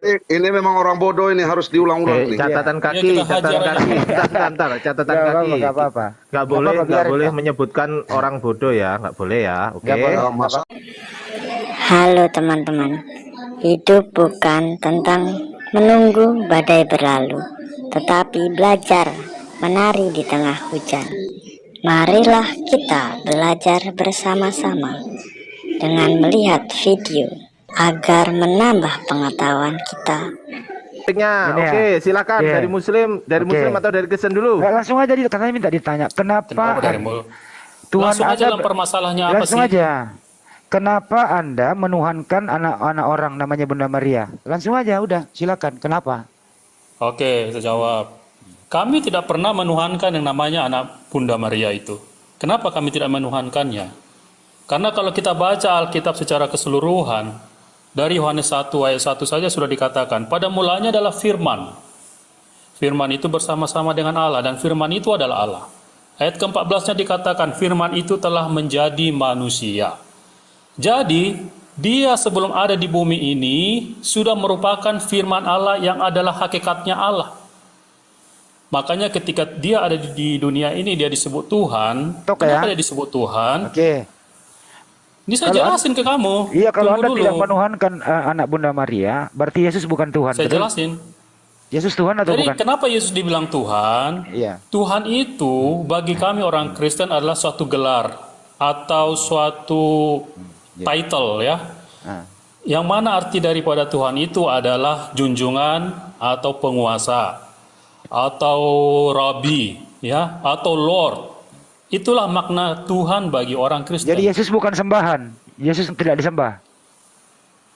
Ini memang orang bodoh, ini harus diulang-ulang nih. Catatan kaki, kita catatan hajar kaki. Bentar, catatan kaki. Nggak apa-apa. Nggak boleh menyebutkan orang bodoh ya, nggak boleh ya. Oke. Masa Halo teman-teman, hidup bukan tentang menunggu badai berlalu, tetapi belajar menari di tengah hujan. Marilah kita belajar bersama-sama dengan melihat video agar menambah pengetahuan kita. Oke, silakan dari Muslim atau dari Kristen dulu. Langsung aja, katanya minta ditanya, kenapa Tuhan langsung aja dalam permasalahannya apa langsung sih? aja. Kenapa Anda menuhankan anak-anak orang namanya Bunda Maria? Langsung aja, udah, silakan. Kenapa? Oke, saya jawab. Kami tidak pernah menuhankan yang namanya anak Bunda Maria itu. Kenapa kami tidak menuhankannya? Karena kalau kita baca Alkitab secara keseluruhan, dari Yohanes 1 ayat 1 saja sudah dikatakan, pada mulanya adalah firman. Firman itu bersama-sama dengan Allah, dan firman itu adalah Allah. Ayat ke-14-nya dikatakan, firman itu telah menjadi manusia. Jadi, dia sebelum ada di bumi ini, sudah merupakan firman Allah yang adalah hakikatnya Allah. Makanya ketika dia ada di dunia ini, dia disebut Tuhan. Kenapa dia disebut Tuhan? Oke. Ini saya jelasin ke kamu. Iya, kalau Anda dulu. tidak menuhankan anak Bunda Maria, berarti Yesus bukan Tuhan. Saya jelasin. Yesus Tuhan atau Jadi bukan? kenapa Yesus dibilang Tuhan? Iya. Tuhan itu bagi kami orang Kristen adalah suatu gelar atau suatu title ya. Yang mana arti daripada Tuhan itu adalah junjungan atau penguasa atau rabi ya atau Lord. Itulah makna Tuhan bagi orang Kristen. Jadi Yesus bukan sembahan. Yesus tidak disembah.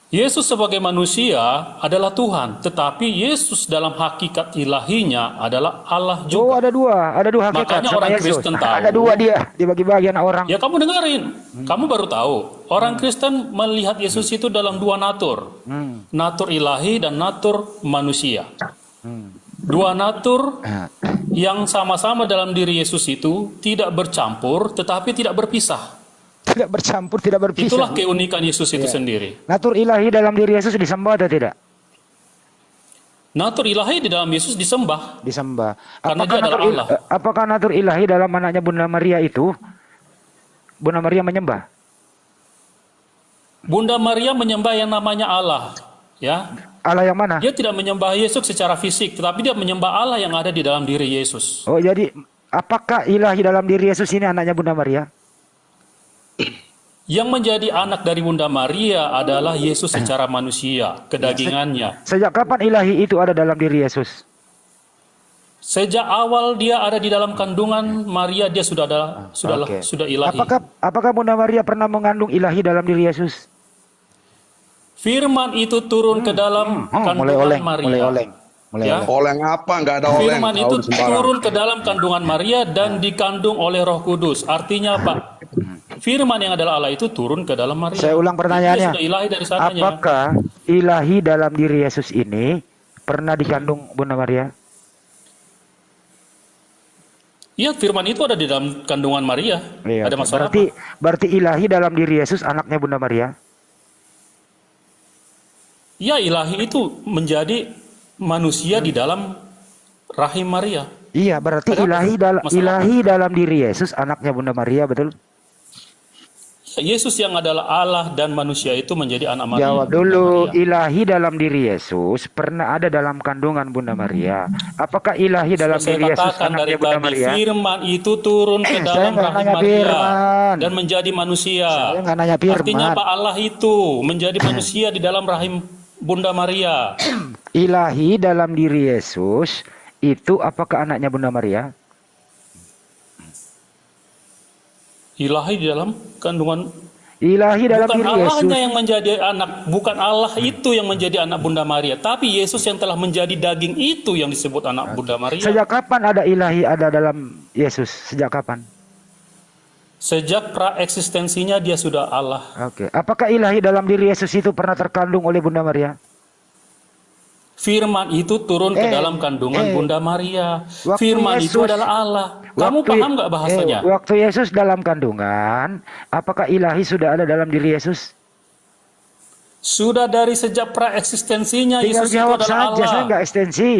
Yesus sebagai manusia adalah Tuhan, tetapi Yesus dalam hakikat ilahinya adalah Allah juga. Oh, ada dua hakikat. Makanya sama orang Yesus. Kristen tahu. Ada dua dia dibagi-bagi anak orang. Ya kamu dengerin, kamu baru tahu. Orang Kristen melihat Yesus itu dalam dua natur. Natur ilahi dan natur manusia. Dua natur yang sama-sama dalam diri Yesus itu tidak bercampur tetapi tidak berpisah. Tidak bercampur, tidak berpisah. Itulah keunikan Yesus itu sendiri. Natur ilahi dalam diri Yesus disembah atau tidak? Natur ilahi di dalam Yesus disembah. Disembah. Karena dia adalah Allah. Apakah natur ilahi dalam anaknya Bunda Maria itu? Bunda Maria menyembah? Bunda Maria menyembah yang namanya Allah. Ya. Allah yang mana? Dia tidak menyembah Yesus secara fisik, tetapi dia menyembah Allah yang ada di dalam diri Yesus. Oh, jadi apakah ilahi dalam diri Yesus ini anaknya Bunda Maria? Yang menjadi anak dari Bunda Maria adalah Yesus secara manusia, kedagingannya. Sejak kapan ilahi itu ada dalam diri Yesus? Sejak awal dia ada di dalam kandungan Maria, dia sudah ilahi. Apakah Bunda Maria pernah mengandung ilahi dalam diri Yesus? Firman itu turun ke dalam kandungan Maria. oleng apa? Nggak ada oleng. Firman itu turun ke dalam kandungan Maria dan dikandung oleh Roh Kudus. Artinya apa? Firman yang adalah Allah itu turun ke dalam Maria. Saya ulang pertanyaannya. Dia sudah ilahi dari sananya. Apakah ilahi dalam diri Yesus ini pernah dikandung Bunda Maria? Iya, firman itu ada di dalam kandungan Maria. Iya, ada masalah apa? Berarti ilahi dalam diri Yesus anaknya Bunda Maria? Ya, ilahi itu menjadi manusia di dalam rahim Maria. Iya, berarti ilahi dalam diri Yesus anaknya Bunda Maria, betul? Yesus yang adalah Allah dan manusia itu menjadi anak Maria. Jawab dulu, ilahi dalam diri Yesus pernah ada dalam kandungan Bunda Maria. Apakah ilahi dalam diri Yesus anaknya Bunda Maria? Firman itu turun ke dalam rahim Maria dan menjadi manusia. Saya nggak nanya firman. Artinya apa? Allah itu menjadi manusia di dalam rahim Bunda Maria. Ilahi dalam diri Yesus itu apakah anaknya Bunda Maria? Ilahi di dalam kandungan. Ilahi dalam bukan diri Allahnya Yesus. yang menjadi anak, bukan Allah itu yang menjadi anak Bunda Maria, tapi Yesus yang telah menjadi daging itu yang disebut anak Bunda Maria. Sejak kapan ada ilahi ada dalam Yesus? Sejak kapan? Sejak pra-eksistensinya dia sudah Allah. Oke. Apakah ilahi dalam diri Yesus itu pernah terkandung oleh Bunda Maria? Firman itu turun ke dalam kandungan Bunda Maria. Firman Yesus, itu adalah Allah. Kamu paham nggak bahasanya? Waktu Yesus dalam kandungan, apakah ilahi sudah ada dalam diri Yesus? Sudah dari sejak praeksistensinya Tinggal Yesus itu jawab adalah saja, Allah. saya nggak ekstensi.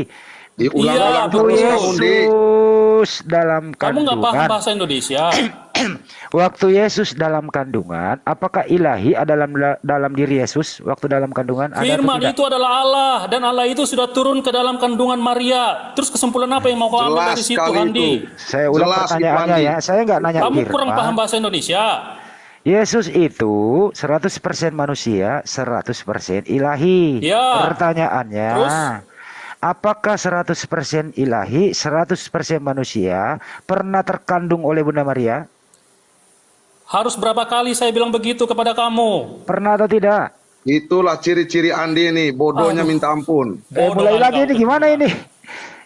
Diulang Iya, ulang betul. terus kamu di. Yesus dalam Kamu nggak paham kandungan. bahasa Indonesia. Waktu Yesus dalam kandungan, apakah ilahi dalam diri Yesus waktu dalam kandungan? Ada atau Firman tidak? itu adalah Allah, dan Allah itu sudah turun ke dalam kandungan Maria. Terus kesimpulan apa yang mau kau ambil Jelas dari situ, sekali Andi? itu. Saya ulang Jelas itu, pertanyaannya Andi. ya. Saya nggak nanya Kamu kurang firman. paham bahasa Indonesia. Yesus itu 100% manusia, 100% ilahi. Ya. Pertanyaannya, Terus? apakah 100% ilahi, 100% manusia pernah terkandung oleh Bunda Maria? Harus berapa kali saya bilang begitu kepada kamu? Pernah atau tidak? Itulah ciri-ciri Andi nih, bodohnya minta ampun. Bodoh Mulai lagi Anda. ini gimana ini?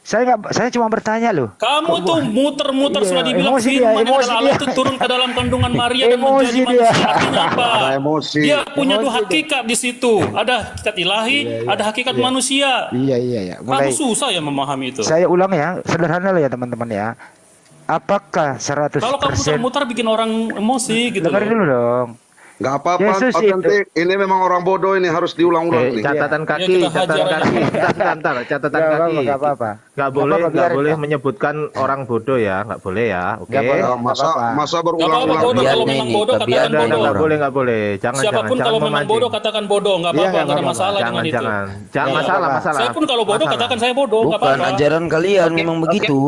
Saya cuma bertanya loh. Kamu tuh muter-muter Iya, sudah dibilang emosi dia, firman yang emosi adalah Allah dia. itu turun ke dalam kandungan Maria dan Emosi menjadi dia. manusia. Artinya apa? Ada emosi. Dia punya dua hakikat di situ. Ada hakikat ilahi, ada hakikat manusia. Iya. Kamu susah ya memahami itu. Saya ulang ya, sederhana loh ya teman-teman ya. Apakah 100%? Kalau kamu muter-muter bikin orang emosi gitu Dengerin loh. dulu dong. Nggak apa-apa, Yesus otentik. Ini memang orang bodoh ini harus diulang-ulang nih. Catatan Ya, kaki, kita catatan hajar kaki. Bentar, catatan kaki. Nggak apa-apa. Nggak boleh, Nggak apa-apa, nggak biarin, boleh Pak. menyebutkan orang bodoh ya, nggak boleh ya. Oke. Nggak boleh. Ya, masa apa-apa. masa Gak apa-apa berulang-ulang. bodoh, kalau Tabiatnya memang ini, bodoh katakan tabiatnya bodoh. Nggak boleh, nggak boleh. Jangan, Siapapun jangan, kalau jangan memang memancing. bodoh katakan bodoh, nggak Iya, apa-apa, nggak nggak ada apa-apa. masalah Jangan, dengan itu. jangan. Jangan Iya. masalah. Saya pun kalau bodoh katakan saya bodoh, nggak Bukan apa-apa. ajaran kalian memang begitu.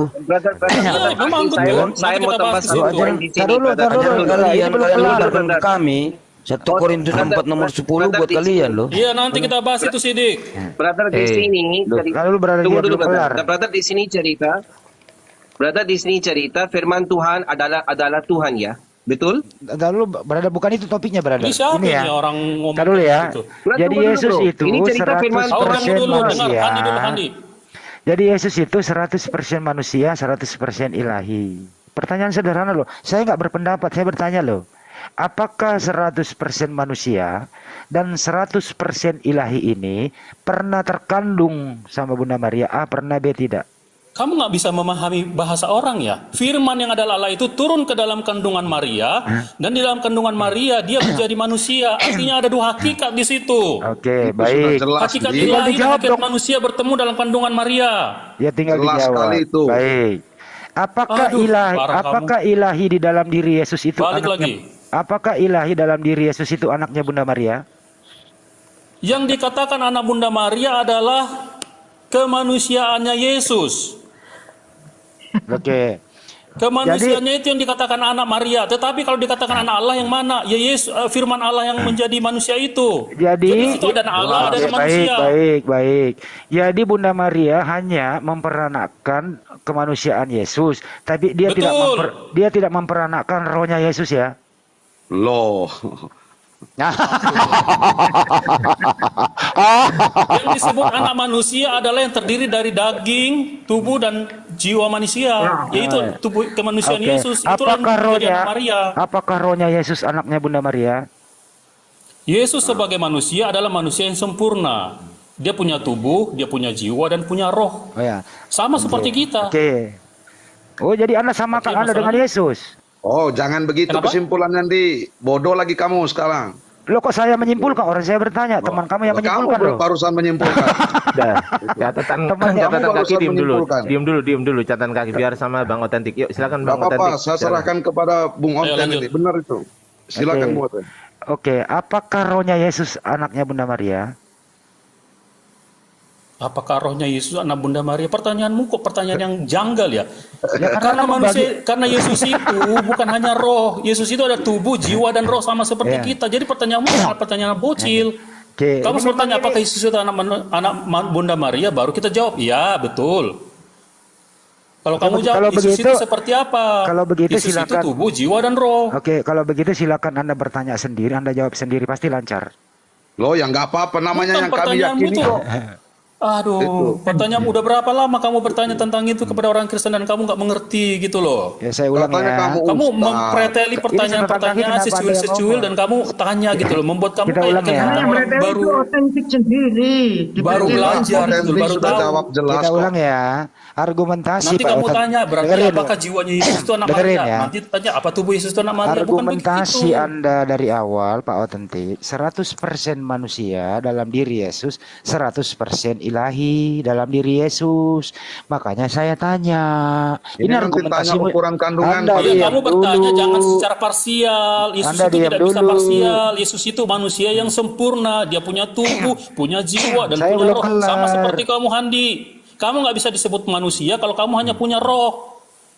Iya, memang betul. Saya Nanti mau kita tambah bahas di satu situ. poin di sini. Taruh dulu. Ajaran Ini kalian belum kalian kelar. lupakan kami. 1 Korintus 4 nomor 10 buat kalian loh. Iya, nanti kita bahas itu Sidik. Brother di sini Lalu berada tunggu dia dulu belum kelar. brother. Brother di sini cerita. Brother di sini cerita firman Tuhan adalah Tuhan ya. Betul? Lalu berada bukan itu topiknya berada. Ini siapa Ini ya. ini orang ngomong Ntar dulu ya. gitu? Jadi Tunggu dulu, Yesus bro. itu Ini cerita firman Oh, kamu 100% dulu, dengar manusia. Handi dulu, Handi. Jadi Yesus itu 100% manusia, 100% ilahi. Pertanyaan sederhana loh. Saya nggak berpendapat, saya bertanya loh. Apakah 100% manusia dan 100% ilahi ini pernah terkandung sama Bunda Maria? A, pernah, B, tidak? Kamu nggak bisa memahami bahasa orang ya. Firman yang adalah Allah itu turun ke dalam kandungan Maria, dan di dalam kandungan Maria dia menjadi manusia. Artinya ada dua hakikat di situ. Oke, Itu baik. sudah jelas, Hakikat Di. ilahi dan dijawab hakikat dong. manusia bertemu dalam kandungan Maria. Ya tinggal Jelas dijawab. sekali itu. Baik. Apakah Aduh, ilahi? parah Apakah ilahi di dalam diri Yesus itu Balik anaknya? lagi. Apakah ilahi dalam diri Yesus itu anaknya Bunda Maria? Yang dikatakan anak Bunda Maria adalah kemanusiaannya Yesus. Oke. Kemanusiaannya itu yang dikatakan anak Maria. Tetapi kalau dikatakan anak Allah yang mana? Ya Yesus, firman Allah yang menjadi manusia itu. Jadi itu ada Allah, ada Oke, manusia. baik. Jadi Bunda Maria hanya memperanakkan kemanusiaan Yesus, tapi dia Betul. tidak memperanakkan rohnya Yesus ya. Loh. Yang disebut anak manusia adalah yang terdiri dari daging, tubuh dan jiwa manusia, yaitu tubuh kemanusiaan Oke. Yesus. Itulah yang menjadi anak Maria. Apakah rohnya Yesus anaknya Bunda Maria? Yesus sebagai manusia adalah manusia yang sempurna. Dia punya tubuh, dia punya jiwa dan punya roh. Oh ya. Sama seperti kita. Oke. Oh, jadi Anda samakan Oke, Anda dengan masalahnya- Yesus. Oh, jangan begitu Kenapa? kesimpulannya, Di. Bodoh lagi kamu sekarang. Loh, kok saya menyimpulkan? Orang saya bertanya, teman kamu yang Kamu menyimpulkan loh. barusan menyimpulkan. Udah. Catatan Kamu catatan kaki barusan diem dulu. menyimpulkan. Diam dulu catatan kaki biar sama Bang Otentik. Yuk silakan Gak Bang Otentik. apa-apa, saya serahkan kepada Bung Ayo, Onten lanjut. ini. Benar itu. Silakan Oke. buat. Oke, apakah rohnya Yesus anaknya Bunda Maria? Apakah rohnya Yesus anak Bunda Maria? Pertanyaanmu kok pertanyaan yang janggal ya? Ya, karena membagi- karena Yesus itu bukan hanya roh. Yesus itu ada tubuh, jiwa dan roh sama seperti Ya. kita. Jadi pertanyaanmu adalah pertanyaan bocil. Oke. Kamu ini bertanya memang apakah ini- Yesus itu anak Bunda Maria, baru kita jawab, iya betul. Kalau kamu jawab kalau Yesus begitu- itu seperti apa? kalau begitu Yesus itu silakan. tubuh, jiwa dan roh. Oke, kalau begitu silakan Anda bertanya sendiri, Anda jawab sendiri, pasti lancar. Loh, ya nggak apa-apa namanya Bukan yang kami pertanyaanmu yakini itu. kok. Aduh, pertanyaan udah berapa lama kamu bertanya tentang itu kepada orang Kristen dan kamu nggak mengerti gitu loh. Ya saya ulang Katanya ya. kamu Kamu mempreteli pertanyaan-pertanyaan kenapa ada yang secuil-secuil ngomong? dan kamu tanya gitu loh, membuat kamu Kita kayak ulang ya. kita Yang mereka baru itu otentik sendiri. baru belajar gitu, Otentik baru sudah tahu. jawab jelas Kita kok. ulang ya. Argumentasi Nanti Pak kamu Otan. tanya berarti Dengerin, apakah jiwanya Yesus itu anak Dengerin Maria? ya. Nanti tanya apa tubuh Yesus itu anak Maria? Bukan Argumentasi begitu. Anda dari awal Pak Otentik 100% manusia dalam diri Yesus, 100% ilahi dalam diri Yesus. Makanya saya tanya. Ini kan tanya ukuran kandungan, Anda Pak. Iya, diam kamu bertanya dulu. jangan secara parsial. Yesus Anda itu diam tidak bisa dulu. parsial. Yesus itu manusia yang sempurna. Dia punya tubuh, punya jiwa, dan Saya punya belum roh. Sama kelar. seperti kamu, Handi. Kamu nggak bisa disebut manusia kalau kamu hanya punya roh.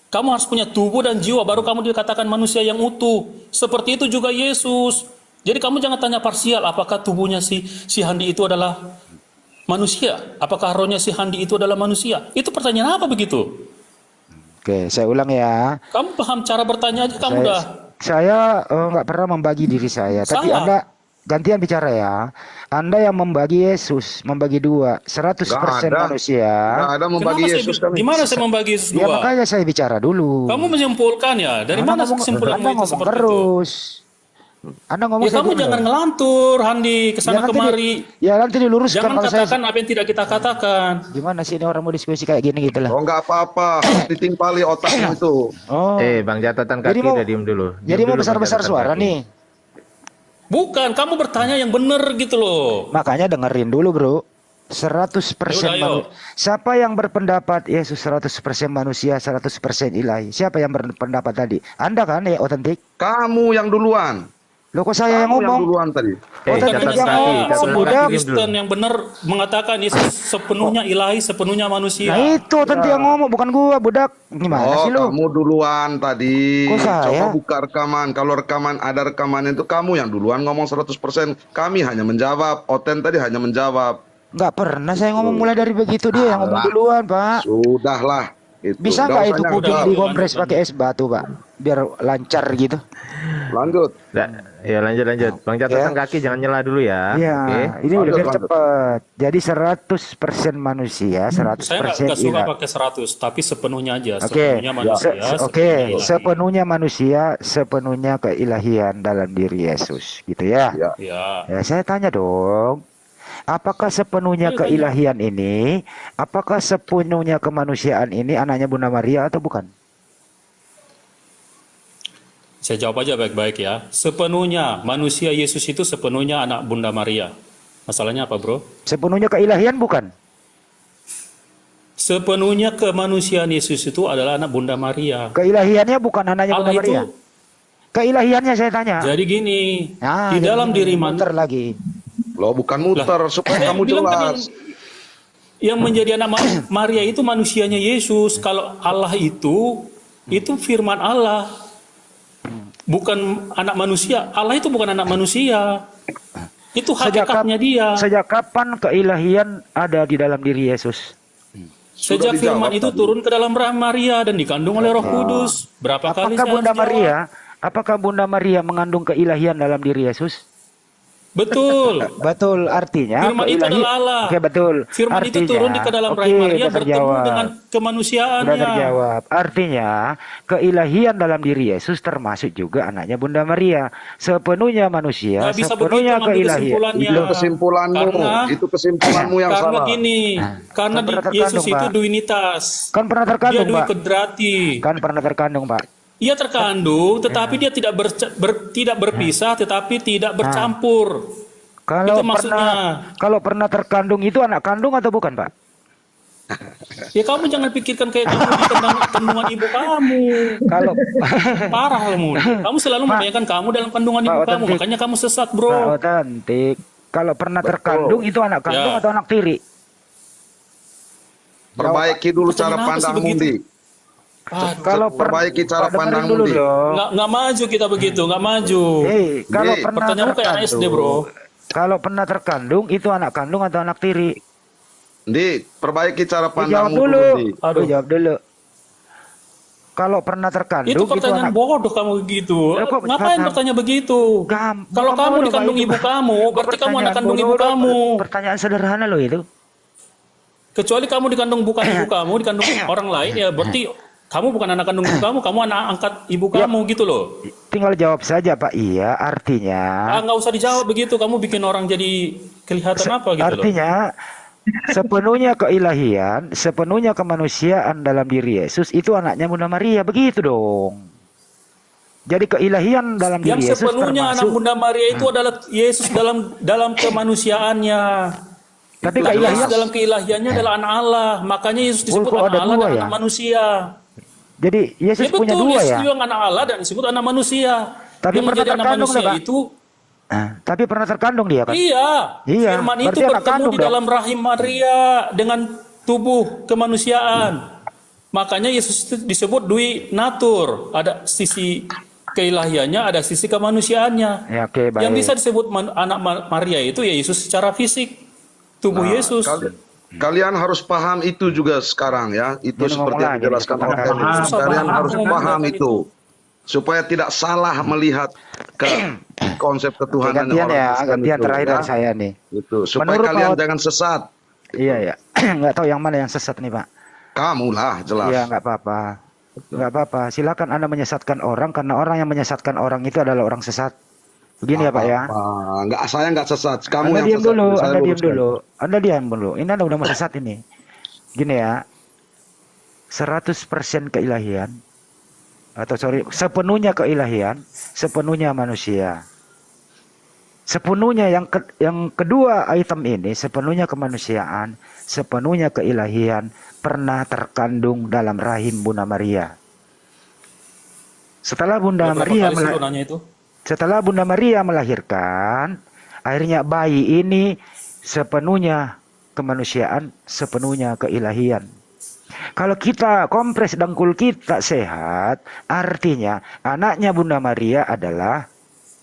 Kamu harus punya tubuh dan jiwa, baru kamu dikatakan manusia yang utuh. Seperti itu juga Yesus. Jadi kamu jangan tanya parsial, apakah tubuhnya si Handi itu adalah manusia? Apakah rohnya si Handi itu adalah manusia? Itu pertanyaan apa begitu? Oke, saya ulang ya. Kamu paham cara bertanya aja kamu dah. Saya nggak pernah membagi diri saya, tapi Salah. Anda gantian bicara ya. Anda yang membagi Yesus, membagi dua, 100% Nggak ada. manusia. Nggak ada membagi Kenapa Yesus saya, kami. gimana saya membagi Yesus Ya dua? makanya saya bicara dulu. Kamu menyimpulkan ya? Dari mana kesimpulan Anda itu ngomong seperti itu? terus. Anda ngomong Ya saya kamu dulu. jangan ngelantur, Handi, Ya, kesana nanti kemari. Ya nanti diluruskan Jangan kalau katakan saya. apa yang tidak kita katakan. Gimana sih ini orang mau diskusi kayak gini gitu lah. Oh, nggak apa-apa. Ditimpali otakmu itu. Oh. Bang catatan Jadi kaki mau- udah diem dulu. Jadi Diem mau dulu, Bang, besar-besar catatan suara kaki. nih. Bukan, kamu bertanya yang benar gitu loh. Makanya dengerin dulu, Bro. 100% Yaudah, ayo. Siapa yang berpendapat Yesus 100% manusia, 100% ilahi? Siapa yang berpendapat tadi? Anda kan ya otentik? Kamu yang duluan. Loh kok saya yang Kamu yang ngomong? duluan tadi. Oh, Bukan tadi kita yang ngomong. semua Udah. Kristen yang benar mengatakan Yesus sepenuhnya ilahi, sepenuhnya manusia. Nah itu otentik yang ngomong, bukan gua, budak. Gimana Oh, sih lu? kamu duluan tadi. Kok saya? Coba buka rekaman. Kalau rekaman ada rekaman itu kamu yang duluan ngomong 100%. Kami hanya menjawab. Oten tadi hanya menjawab. Nggak pernah saya ngomong mulai dari begitu, dia yang ngomong Alah. duluan, Pak. Sudahlah. Itu. Bisa Nggak nggak usah itu nyangka. kuping Udah, dikompres lanjut, pakai es batu, Pak? Biar lancar gitu. Lanjut. Ya lanjut. Bang catatan kaki jangan nyela dulu ya. Iya, Oke. ini udah biar Lanjut. cepet. Jadi 100% manusia, 100% Saya nggak suka ilahi. pakai 100, tapi sepenuhnya aja. Oke, Sepenuhnya manusia. Oke, sepenuhnya ilahi. sepenuhnya manusia, sepenuhnya keilahian dalam diri Yesus, gitu ya. Ya. Ya. Ya, saya tanya dong, apakah sepenuhnya Ayo, tanya. keilahian ini, apakah sepenuhnya kemanusiaan ini anaknya Bunda Maria atau bukan? Saya jawab aja baik-baik ya. Sepenuhnya manusia Yesus itu sepenuhnya anak Bunda Maria. Masalahnya apa, bro? Sepenuhnya keilahian bukan? Sepenuhnya kemanusiaan Yesus itu adalah anak Bunda Maria. Keilahiannya bukan anaknya Bunda Allah itu, Maria. Keilahiannya saya tanya. jadi gini, Nah, di dalam diri muter lagi. Loh, bukan muter. Supaya Saya kamu bilang kan jelas. yang menjadi anak Maria itu manusianya Yesus. Kalau Allah itu firman Allah. Bukan anak manusia. Allah itu bukan anak manusia. Itu hakikatnya dia. Sejak kapan keilahian ada di dalam diri Yesus? Sejak Sudah firman dijawab itu tadi. turun ke dalam rahim Maria dan dikandung oleh Roh Kudus. Berapa kali Apakah saya Bunda harus jawab? Maria, apakah Bunda Maria mengandung keilahian dalam diri Yesus? Betul. Betul, artinya Firman itu adalah Allah. Oke, betul. Firman itu Artinya, turun di ke dalam oke, rahim Maria udah bertemu terjawab. dengan Sudah kemanusiaannya. terjawab. Artinya, keilahian dalam diri Yesus termasuk juga anaknya Bunda Maria. Sepenuhnya manusia, Nggak bisa sepenuhnya begitu ngambil keilahian. kesimpulannya. Itu kesimpulanmu. Karena- Itu kesimpulanmu yang Karena salah. gini, karena Kan pernah Yesus terkandung, itu Pak. duinitas. Kan pernah Dia terkandung, dui Pak. kedrati. Kan pernah terkandung, Pak. Ia terkandung, tetapi dia tidak tidak berpisah, tetapi tidak bercampur. Kalau Itu maksudnya. kalau pernah terkandung itu anak kandung atau bukan, Pak? Ya kamu jangan pikirkan kayak kamu di kandungan ibu kamu. Kalau Parah kamu. Kamu selalu membayangkan kamu dalam kandungan ibu Pak kamu, Otentik. makanya kamu sesat, Pak bro. otentik, kalau pernah terkandung itu anak kandung Ya. atau anak tiri? Perbaiki dulu cara Pertanyaan apa sih pandangmu, begitu? Di. Kalau Perbaiki cara Pak, dengerin pandangmu, dulu Di. dong. Nggak maju kita begitu, nggak maju. Kalau Di. pernah Pertanyaanmu kayak anak SD, bro. Kalau pernah terkandung itu anak kandung atau anak tiri? Di, perbaiki cara Jawab pandangmu dulu. dulu, Di. Aduh. Jawab dulu. Kalau pernah terkandung Itu pertanyaan anak bodoh kamu begitu. Ya, kok Ngapain kata- bertanya begitu? Gam- Kalau bukan kamu bodoh, dikandung Pak, itu. ibu kamu, berarti kamu anak Pertanyaan kandung ibu bodoh, kamu. Pertanyaan sederhana loh itu. Kecuali kamu dikandung bukan ibu kamu, dikandung orang lain, ya berarti kamu bukan anak kandung ibu kamu anak angkat ibu kamu gitu loh. Tinggal jawab saja Pak. Iya, artinya. Nggak usah dijawab begitu, kamu bikin orang jadi kelihatan apa gitu loh. Artinya sepenuhnya keilahian, sepenuhnya kemanusiaan dalam diri Yesus itu anaknya Bunda Maria, begitu dong. Jadi keilahian dalam diri Yang Yesus sepenuhnya anak termasuk. Bunda Maria itu adalah Yesus dalam kemanusiaannya. Tapi Yesus keilahian. dalam keilahiannya adalah anak Allah. Makanya Yesus disebut kok anak ada Allah dua dan ya? anak manusia. Jadi Yesus Ya punya betul, dua Yesus ya. juga anak Allah dan disebut anak manusia. Tapi yang pernah menjadi anak terkandung, manusia Pak? itu Tapi pernah terkandung dia kan? iya. Iya, Firman itu berarti anak bertemu kandung di dong. dalam rahim Maria dengan tubuh kemanusiaan. Makanya Yesus itu disebut dui natur. Ada sisi keilahiannya, ada sisi kemanusiaannya. Ya, oke, baik. Yang bisa disebut anak Maria itu ya Yesus secara fisik, tubuh Yesus. Kalian harus paham itu juga sekarang ya. Itu Dia seperti ngomong yang lagi, dijelaskan dia oleh katakan. Dennis. Kalian harus Ngomong paham lagi itu. Supaya tidak salah melihat ke konsep ketuhanan Gantian ya, Kristen gantian itu, terakhir ya. dari saya nih. Itu. Supaya Menurut kalian Pak- jangan sesat. Iya ya, nggak tahu yang mana yang sesat nih Pak. Kamu lah jelas. Iya nggak apa-apa, nggak apa-apa. Silakan Anda menyesatkan orang karena orang yang menyesatkan orang itu adalah orang sesat. Begini ya Pak ya. Enggak, saya enggak sesat. Kamu Anda yang diam sesat. dulu, Saya Anda diam luruskan. dulu, Anda diam dulu. Ini Anda udah mau sesat ini. Gini ya, 100% keilahian, atau sorry, sepenuhnya keilahian, sepenuhnya manusia. Sepenuhnya yang kedua item ini, sepenuhnya kemanusiaan, sepenuhnya keilahian, pernah terkandung dalam rahim Bunda Maria. Setelah Bunda Berapa Maria kali sih lu nanya itu? Setelah Bunda Maria melahirkan, akhirnya bayi ini sepenuhnya kemanusiaan, sepenuhnya keilahian. Kalau kita kompres dengkul kita sehat, artinya anaknya Bunda Maria adalah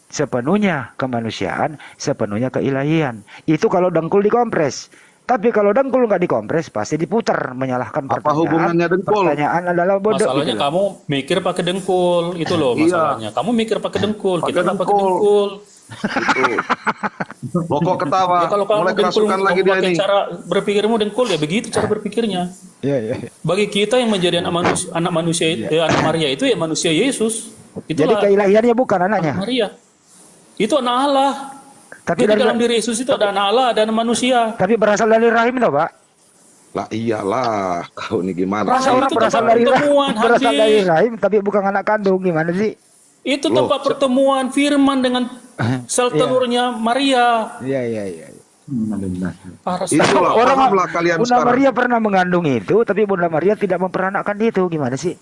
sepenuhnya kemanusiaan, sepenuhnya keilahian. Itu kalau dengkul dikompres. Tapi kalau dengkul nggak dikompres, pasti diputar menyalahkan Apa pertanyaan. hubungannya dengkul? Pertanyaan adalah bodoh. Masalahnya gitu loh. kamu mikir pakai dengkul, itu loh Iya. masalahnya. Kamu mikir pakai dengkul, Pakai kita nggak pakai dengkul. dengkul. Itu. Pokok ketawa. Ya, kalau kamu Mulai dengkul, kerasukan lagi kamu dia pakai ini. cara berpikirmu dengkul ya begitu cara berpikirnya. Iya, iya. Bagi kita yang menjadi anak manusia, anak Maria itu ya manusia Yesus. Jadi Itulah keilahiannya bukan anaknya. anak Maria. Itu anak Allah. Tapi Jadi dari, dalam diri Yesus itu ada anak Allah, ada anak manusia. tapi berasal dari rahim toh, Pak? Lah iyalah, kau ini gimana? Masa Rahim orang itu berasal tempat dari rahim, pertemuan, berasal Habib. dari rahim tapi bukan anak kandung, gimana sih? Itu Loh, tempat pertemuan Firman dengan sel telurnya Maria. Iya, iya, iya. Parah Itulah, sekali. pahamlah kalian Bunda sekarang. Maria pernah mengandung itu, tapi Bunda Maria tidak memperanakkan itu, gimana sih?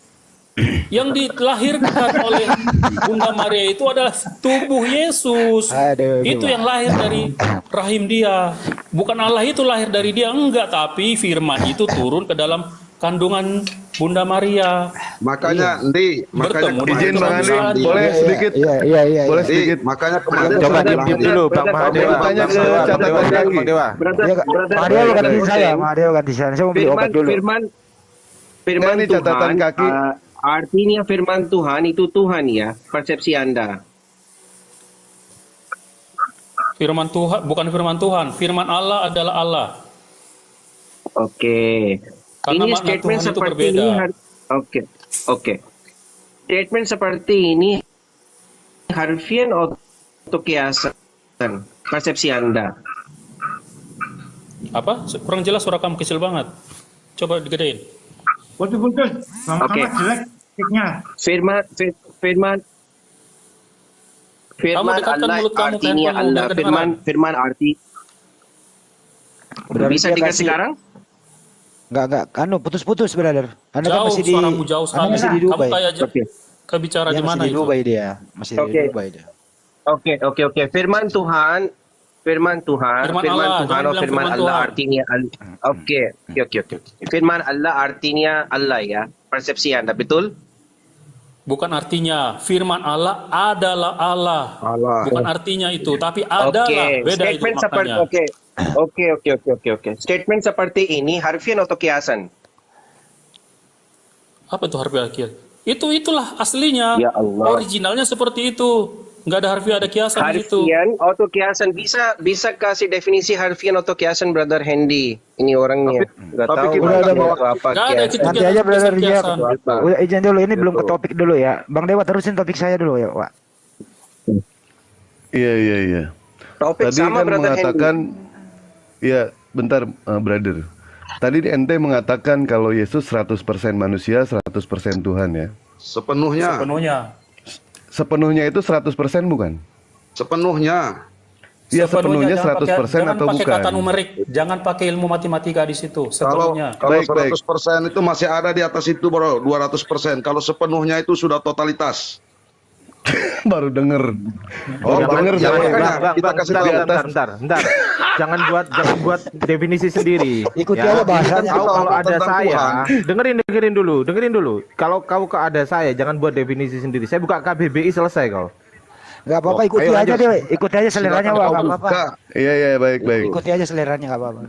Yang dilahirkan oleh Bunda Maria itu adalah tubuh Yesus. Aduh, Itu gimana? yang lahir dari rahim dia. Bukan Allah itu lahir dari dia, enggak. Tapi firman itu turun ke dalam kandungan Bunda Maria. Makanya, Ndi, makanya Bertemu kemarin Izin Bang Andi, bilang, Ndi, boleh sedikit? Iya, iya, iya. Boleh Ndi, sedikit? makanya kemarin Coba saya diam bilang, dulu, Bang Brother, Mahadewa. Bang Tanya ke Dewa, catatan Bang kaki, Dewa. Bang Dewa. Iya, Maria ganti saya, Maria ganti saya. Saya mau beli obat dulu. Firman Ini catatan Tuhan, kaki. artinya firman Tuhan itu Tuhan ya, persepsi Anda. Firman Tuhan bukan firman Tuhan, firman Allah adalah Allah. Oke. Karena Ini makna statement Tuhan itu seperti berbeda. ini. Oke, oke. Statement seperti ini harfian atau kiasan persepsi Anda. Apa? Kurang jelas suara kamu kecil banget. Coba digedein. Putus-putus, sama-sama Oke. jelek titiknya. Firman dekatkan Allah mulut kamu ke artinya handphone, Allah. biar kedengaran. Firman arti. Berarti Bisa dia dengar kasih- sekarang? Enggak, anu putus-putus, brother. Anda kan Jauh, masih di suaramu jauh Anda sekali. masih di Kamu Dubai. kayak Oke. kebicara Dia di masih mana di itu? Dubai dia, masih Oke. di Dubai dia. Oke. Firman Tuhan, Firman Allah, Tuhan, jangan oh, bilang firman firman Allah Tuhan. artinya Oke. Firman Allah artinya Allah ya. Persepsi Anda betul? Bukan artinya firman Allah adalah Allah. Allah. Bukan artinya itu, tapi adalah. Beda itu Statement seperti maknanya. Oke. Statement seperti ini harfian atau kiasan? Apa itu harfiah akhir? Itulah aslinya. Ya Allah. Originalnya seperti itu. Nggak ada harfiah, ada kiasan di situ. Harfian atau kiasan, bisa kasih definisi harfian atau kiasan, Brother Hendy? Ini orangnya nggak tapi tahu kita itu nggak apa Nggak ada kiasan. Nanti aja brother dia. kiasan. Udah izin dulu, ini belum ke Gitu. topik dulu ya. Bang Dewa terusin topik saya dulu ya, Pak. Iya. Topik Tadi sama kan Brother mengatakan, Hendy. ya bentar brother. Tadi ente mengatakan kalau Yesus 100% manusia, 100% Tuhan ya. Sepenuhnya. Sepenuhnya itu 100% bukan? Sepenuhnya. Iya, sepenuhnya jangan 100% jangan atau pakai bukan? kata numerik, jangan pakai ilmu matematika di situ. Kalau Sepenuhnya. kalau Baik. 100% itu masih ada di atas itu, Bro, 200%. Kalau sepenuhnya itu sudah totalitas. Baru denger. Oh, Baru denger ya, saya. makanya kita kasih tahu. Bentar. Jangan buat definisi sendiri. Ikuti Ya, aja bahasanya. Kau kalau ada Tentang saya, Tuhan. dengerin dulu. Kalau kau ke ada saya, jangan buat definisi sendiri. Saya buka KBBI selesai kau. Enggak apa-apa, Oh, ikuti ayo aja lanjut. deh. Ikuti aja seleranya, Silakan Pak. kau Enggak apa-apa. buka. Iya, baik. Ikuti aja seleranya, enggak apa-apa.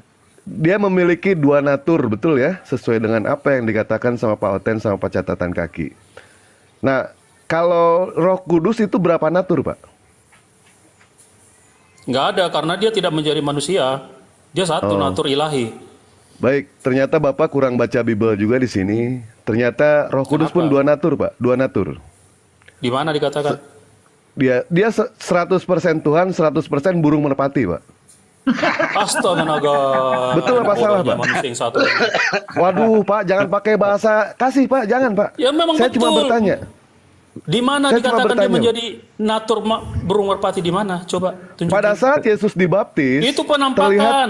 Dia memiliki dua natur, betul ya? Sesuai dengan apa yang dikatakan sama Pak Oten sama Pak Catatan Kaki. Nah, kalau Roh Kudus itu berapa natur, Pak? Nggak ada, karena dia tidak menjadi manusia. Dia satu natur ilahi. Baik, ternyata Bapak kurang baca Bible juga di sini. Ternyata Roh Kudus pun Kenapa? dua natur, Pak. Dua natur. Di mana dikatakan? Dia 100% Tuhan, 100% burung merpati, Pak. Astaga naga. Betul apa salah, Bodohnya Pak? manusia yang satu. Waduh, Pak, jangan pakai bahasa kasih, Pak. Jangan, Pak. Ya, memang Saya cuma betul. bertanya. Di mana Saya cuma dikatakan dia bertanya. menjadi natur burung merpati, di mana? Coba tunjukin. Pada saat Yesus dibaptis, Itu terlihat penampakan.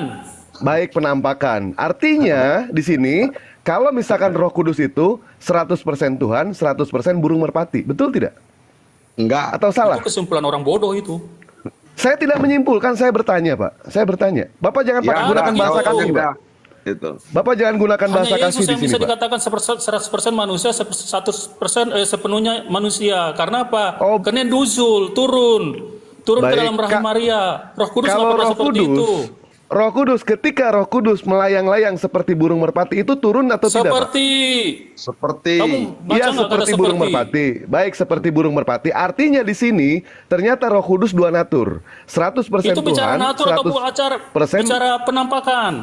baik penampakan. Artinya di sini kalau misalkan Roh Kudus itu 100% Tuhan, 100% burung merpati. Betul tidak? Enggak. Atau salah? Itu kesimpulan orang bodoh itu. Saya tidak menyimpulkan, saya bertanya, Pak. Saya bertanya. Bapak jangan Ya, pakai enggak, gunakan bahasa gitu. kasih, Pak. Enggak. Itu. Bapak jangan gunakan bahasa Hanya kasih Yesus di yang sini, bisa Pak. dikatakan 100% manusia, 100% sepenuhnya manusia. Karena apa? Oh. Karena nuzul, turun ke Baik, dalam rahim Maria. Roh Kudus nggak Kalau pernah Roh seperti Kudus, itu. Roh Kudus ketika Roh Kudus melayang-layang seperti burung merpati itu turun atau tidak, Pak? Seperti Kamu baca Iya, nggak kata seperti burung merpati. Baik, seperti burung merpati. Artinya di sini ternyata Roh Kudus dua natur. 100% Itu bicara Tuhan, natur atau bicara penampakan?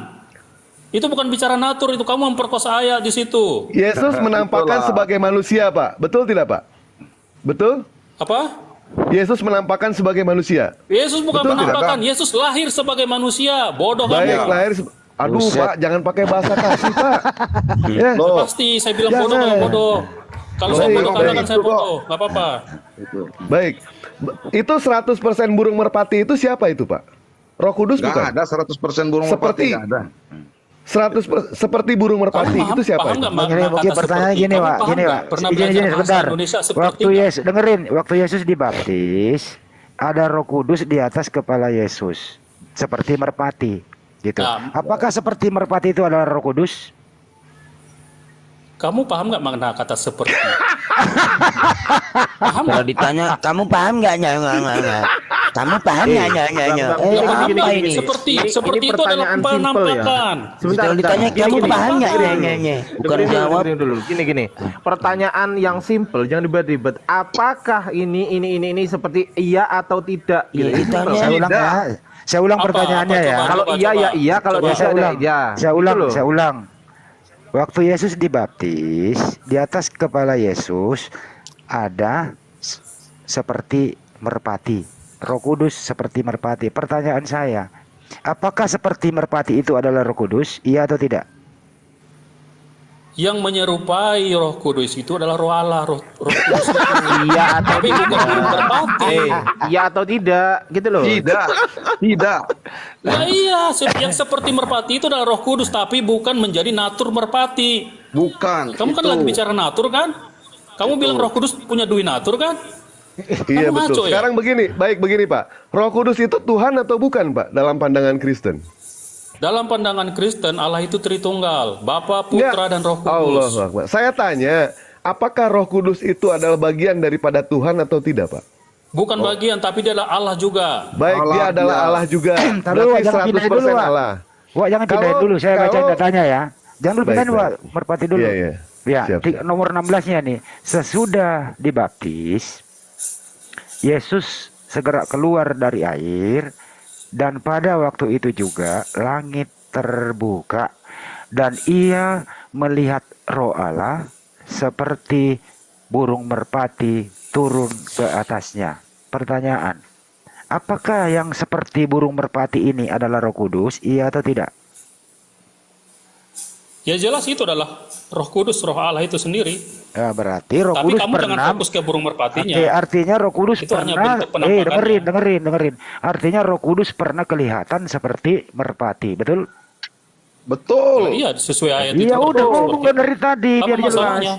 Itu bukan bicara natur, itu kamu memperkosa ayat di situ. Yesus menampakkan Itulah. sebagai manusia, Pak. Betul tidak, Pak? Betul? Apa? Yesus menampakkan sebagai manusia. Yesus bukan Betul tidak, penampakan, Yesus lahir sebagai manusia. Bodoh Baik, kamu. lahir. Aduh, Buset. Pak, jangan pakai bahasa kasih, Pak. Ya. Loh, Pasti saya bilang Jangan. bodoh kalau bodoh. Kalau saya Baik, bodoh baik. katakan saya bodoh, nggak apa-apa. Baik. Itu 100% burung merpati itu siapa itu, Pak? Roh Kudus enggak bukan? ada 100% burung Seperti- merpati, enggak ada. 100% seperti burung merpati Kamu itu siapa paham itu? nggak Gini, makna mungkin kata pertanyaan seperti? gini, Kamu Pak. paham Gini, nggak? Pak. Pernah Gini, belajar bahasa sebentar. Indonesia seperti Waktu nggak? Yesus, dengerin. Waktu Yesus dibaptis, ada Roh Kudus di atas kepala Yesus, seperti merpati, gitu. Nah, Apakah seperti merpati itu adalah Roh Kudus? Kamu paham nggak makna kata seperti? Paham Kalau nggak? ditanya, kamu paham nggak? Nggak. Kamu paham nggak? Apa ini? Seperti Ini itu adalah pertanyaan simpel ya. penampakan. Kalau ditanya, kamu paham nggak? Bukan Dengerin jawab. dulu. Gini. Pertanyaan yang simpel, jangan ribet-ribet. Apakah ini seperti iya atau tidak? Ya, Gitu. ditanya. Saya ulang ya. Saya ulang Apa, pertanyaannya apa, ya. coba. Kalau iya ya iya, kalau Coba. tidak Saya ada ulang. ya. Saya ulang. Waktu Yesus dibaptis, di atas kepala Yesus ada seperti merpati. Roh Kudus seperti merpati. Pertanyaan saya, apakah seperti merpati itu adalah Roh Kudus? Iya atau tidak? Yang menyerupai Roh Kudus itu adalah Roh Allah, Roh Kudus itu. Iya atau Tapi bukan burung merpati. iya atau tidak, gitu loh. Tidak. Ya iya, yang seperti merpati itu adalah Roh Kudus, tapi bukan menjadi natur merpati. Bukan. Kamu kan itu. lagi bicara natur kan? Kamu bilang Roh Kudus punya dui natur kan? Iya Kamu ngaco betul. ya? Sekarang begini Pak. Roh Kudus itu Tuhan atau bukan, Pak, dalam pandangan Kristen? Dalam pandangan Kristen, Allah itu Tritunggal, Bapa, Putra, dan Roh Kudus. Allahu Akbar. Saya tanya, apakah Roh Kudus itu adalah bagian daripada Tuhan atau tidak, Pak? Bukan bagian, tapi dia adalah Allah juga. Baik, Allah, dia adalah dia. Allah juga. Tahu, Wak, Berarti jangan pindahin dulu, 100% Wak. Allah. Wah, jangan pindahin Kalau- dulu, saya bacain kalau- datanya ya. Jangan dulu Baik, pindahin, Wak, baik. merpati dulu. Iya, iya. Ya, Siap, siap. nomor 16-nya nih. Sesudah dibaptis, Yesus segera keluar dari air, dan pada waktu itu juga langit terbuka dan ia melihat Roh Allah seperti burung merpati turun ke atasnya. Pertanyaan, apakah yang seperti burung merpati ini adalah Roh Kudus, iya atau tidak? Ya jelas itu adalah Roh Kudus, Roh Allah itu sendiri. Ya, berarti Roh Tapi Kudus kamu jangan pernah. fokus ke burung merpatinya. Oke, artinya Roh Kudus Itu hanya pernah. bentuk penampakannya. Dengerin. Artinya Roh Kudus pernah kelihatan seperti merpati, betul? Betul. Iya, sesuai ayat itu. Iya, udah betul, ngomong seperti itu. dari tadi Apa biar jelas. masalahnya?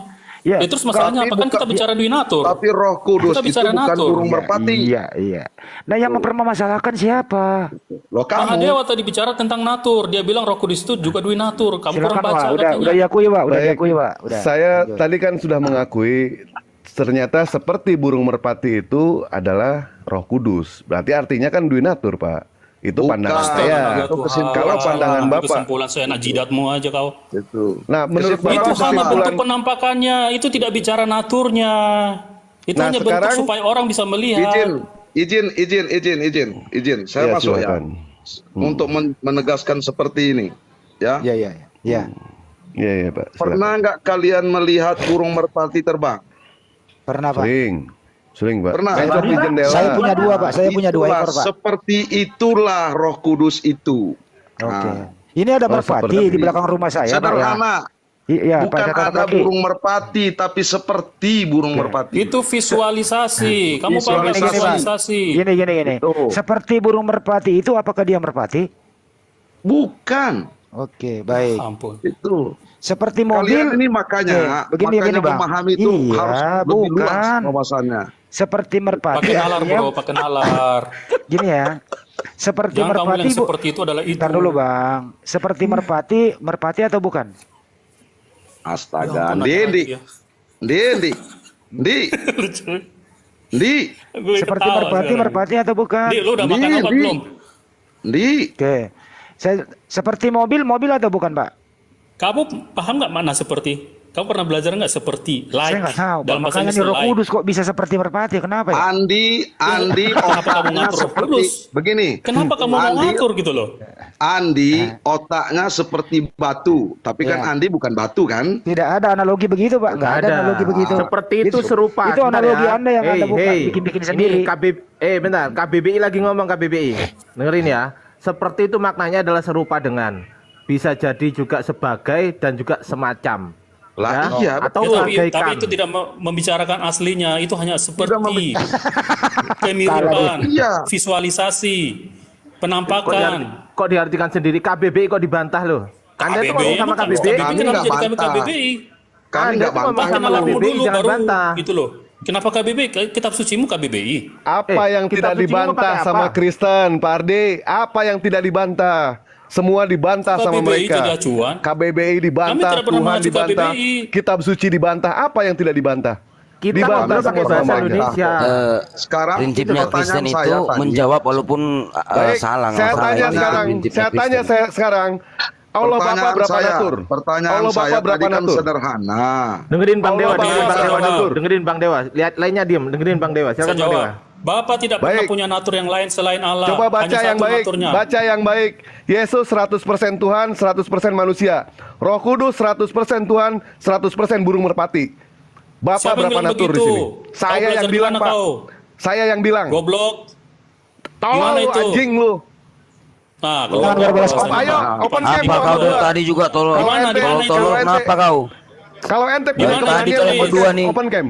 Ya. Terus masalahnya apa kan kita bicara duinatur. Tapi Roh Kudus Kita itu bicara bukan natur. burung merpati. Iya. Nah, yang mempermasalahkan siapa? Loh kamu. Mahadewa tadi bicara tentang natur. Dia bilang Roh Kudus itu juga duinatur. Kamu kurang Silakan, baca Wak. katanya. Udah diakui, Wak. Udah Baik. diakui, Wak. Udah. Saya Lanjut. tadi kan sudah mengakui ternyata seperti burung merpati itu adalah Roh Kudus. Berarti artinya kan duinatur, Pak. Itu Bukan. pandangan Astaga, saya. Tuhan. Itu kalau pandangan Ambil Bapak. kesimpulan saya enak jidatmu aja kau. Itu. Nah, menurut Kesimpulan Itu Bapak hanya kesimpulan bentuk penampakannya. Itu tidak bicara naturnya. Itu Nah, hanya bentuk sekarang- supaya orang bisa melihat. Izin. Saya Ya, masuk ya. silakan. Untuk menegaskan seperti ini. Ya. Iya. Iya, Pak. Silakan. Pernah nggak kalian melihat burung merpati terbang? Pernah, Pak. Sering, Pak. Pernah. Mencok di jendela. Saya punya dua, Pak. Saya punya dua Itulah, ekor, Pak. seperti itulah Roh Kudus itu. Oke. Nah, Ini ada Oh, merpati seperti di belakang rumah saya, Pak, ya. sederhana. Iya, Pak, Bukan catatan ada kaki. burung merpati, tapi seperti burung merpati. Itu visualisasi. Kamu paham Visualisasi. visualisasi? Gini. Betul. Seperti burung merpati itu, apakah dia merpati? Bukan. Oke, baik. Ampun. Itu. Seperti mobil. Kalian ini makanya begini, Bang. memahami itu Iya, harus lebih luas bukan. wawasannya. Seperti merpati. Pakai nalar artinya- bro, pakai nalar. Gini ya. Seperti Jangan kamu merpati, bilang Bu. seperti itu adalah itu. Ntar dulu, Bang. Seperti merpati atau bukan? Astaga, Ya ampun, Ndi. ya. Gue Seperti ketawa sekarang. merpati atau bukan? Di, lu udah makan Ndi, apa Ndi. belum? Oke. Seperti mobil atau bukan, Pak? Kamu paham nggak mana seperti? Kamu pernah belajar nggak seperti? Like. Saya nggak tahu, Pak. Dalam bahasa Makanya Inggris nih Roh like. Kudus kok bisa seperti merpati? Kenapa ya? Andi Kenapa kamu otaknya ngatur Roh seperti Kudus? begini. Kenapa kamu mau Andi- ngatur gitu loh? Andi otaknya seperti batu, tapi kan Ya. Andi bukan batu kan? Tidak ada analogi begitu, Pak. Nggak ada analogi begitu. Seperti itu serupa. Itu Bentar analogi ya. Anda yang Anda bukan bikin-bikin Ini sendiri. bentar. KBBI lagi ngomong KBBI. Dengerin ya. Seperti itu maknanya adalah serupa dengan. Bisa jadi juga sebagai dan juga semacam. Lah Ya, iya, atau Ya, bagaikan. tapi itu tidak membicarakan aslinya. Itu hanya seperti kemiripan, Iya. visualisasi, penampakan. Kok diartikan sendiri KBBI kok dibantah loh? Anda itu ngomong sama KBBI. Kami kenapa nggak jadi bantah. KBBI? Kami Anda nggak tuh ngomong bantah. Bahkan sama nalarmu KBBI, dulu jangan baru bantah. gitu loh. Kenapa KBBI? Kitab sucimu KBBI. Apa yang kitab tidak suci mau dibantah pakai sama apa? Kristen, Pak Ardi? Apa yang tidak dibantah? Semua dibantah sama KBBI mereka. jadi acuan. KBBI Kami dibantah, tidak pernah Tuhan mengacu dibantah, KBBI. kitab suci dibantah. Apa yang tidak dibantah? Kita Dibantah ngobrol pakai semua bahasa sama aja. Indonesia. Sekarang Prinsipnya itu pertanyaan Kristen saya itu tadi. menjawab walaupun Baik, salah. saya nggak salah. tanya Itu sekarang. prinsipnya Saya tanya Kristen. sekarang. Allah Bapa Pertanyaan berapa saya, natur? Pertanyaan Allah saya Bapa berapa tadi kan natur? sederhana. Dengerin Bang Allah Dewa, Bapa dengerin Bang berapa Dewa, natur? dengerin Bang Dewa. Lihat lainnya diem, dengerin Bang Dewa. Saya Silakan Bang Dewa. jawab. Bapak tidak pernah Baik. punya natur yang lain selain Allah. Coba baca Hanya yang satu baik. naturnya. Baca yang baik. Yesus 100% Tuhan, 100% manusia. Roh Kudus 100% Tuhan, 100% burung merpati. Bapak Siapa yang berapa bilang natur di begitu? sini? Kau Saya belajar yang di bilang, mana Pak. kau? Saya yang bilang. Goblok. Tahu Gimana itu? anjing lu. Nah, Jangan berbalas kalau- Ayo, open Apa camp kau dari tadi juga tolong? Kalau ente- Tolong kalau ente- kenapa kau? Kalau ente Di mana punya tadi keberanian kalian berdua nih? open camp.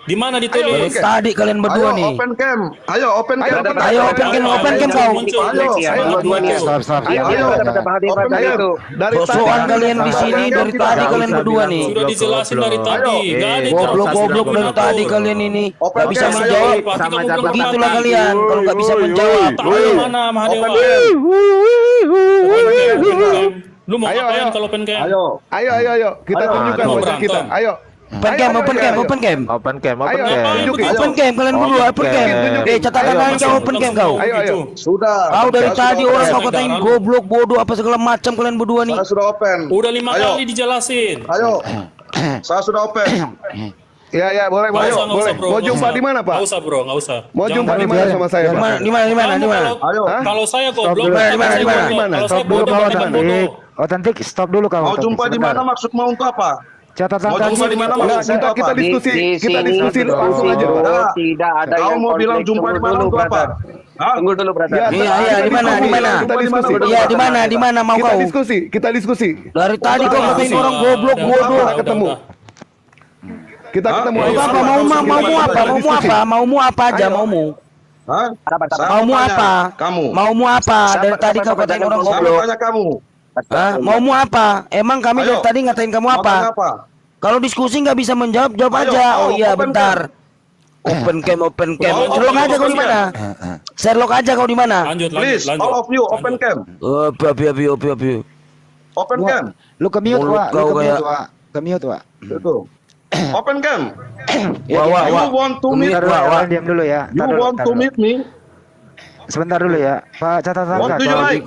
Di mana Ayo, ditulis? oke. Tadi kalian berdua Ayo nih. open cam. Ayo open Ayo, cam. open Ayo open cam, open cam kau. Muncul. Ayo, ayo, dua-duanya. Stop. Ayo, Ayo, ayo. kata Pak Hadi Open tadi camp. itu. Dari Sosokan tadi kalian di sini dari tadi kalian berdua nih. Sudah dijelasin dari tadi. Gak ada Goblok-goblok dari tadi kalian ini. Gak bisa Open menjawab. Sama-sama. Begitulah kalian. Kalau gak bisa menjawab. Ayo mana Mahadewa? Lu mau Ayo, ngapain ayo. kalau open camp? Ayo. Kita tunjukkan mau wajah kita. berantem. Ayo. Open cam, open cam, open cam. Open cam, Ayo, open cam. tunjukin. Open cam kalian berdua, open cam. Catatan Ayo, aja open cam kau. Ayo. Sudah. Kau dari Saya tadi sudah orang open. kau katain goblok, bodoh, apa segala macam kalian berdua nih. Saya sudah open. Udah 5 Ayo. kali dijelasin. Ayo. Saya sudah open. Ya, boleh, Nggak ayo, usah, nggak boleh. usah, bro. Mau Nggak jumpa usah. di mana, Pak? Nggak usah, bro, nggak usah. Mau Jangan jumpa di dulu. mana sama saya, Pak? Di mana? Kamu kalau saya goblok, dulu. kalau saya Di mana? bodoh. Kalau Stop saya dulu bodoh, kau berarti kan bodoh. otentik. Otentik, stop dulu kau. Mau otentik, jumpa di sebentar. mana maksudmu untuk apa? Catatan Mau kaki. jumpa di mana Enggak, maksudmu untuk kita apa? diskusi, Di kita sini diskusi itu langsung aja. Nah, tidak ada kau yang mau bilang konflik. jumpa di Tunggu mana dulu, untuk apa? brother. Hah? Tunggu dulu, brother. Ya, Iya, di mana? Kita diskusi. Di mana mau Kita kau? diskusi, kita diskusi. Dari tadi kau Udah, ngatain udah, orang goblok udah, bodoh. udah, Kita ketemu. udah. Kita ketemu. Mau Ayo, apa? sama. Maumu apa? Maumu apa aja Ayo. maumu? Hah? Saya Maumu tanya, apa? Kamu. Maumu apa? Dari tadi kau katain orang Saya goblok. tanya kamu. Hah? Maumu apa? Emang kami Ayo. dari tadi ngatain kamu Mau tanya apa? apa? Kalau diskusi nggak bisa menjawab, jawab Ayo, aja. Oh ayo, iya, open bentar. Open cam. Oh, Sherlock aja kau di mana? Sherlock aja kau di mana? Lanjut, lanjut, Please, lanjut. all of you, open cam. Api. Open cam. Lu ke mute, Mulut Wak. Lu kau ke mute, kayak- Wak. Ke mute, Wak. Itu. Open cam. Wah, You want to meet? Bentar dulu, Wak. diam dulu ya. You Tar dulu, want tar to dulu. meet me? Sebentar dulu ya. Pak, catatan What do you kaki. like?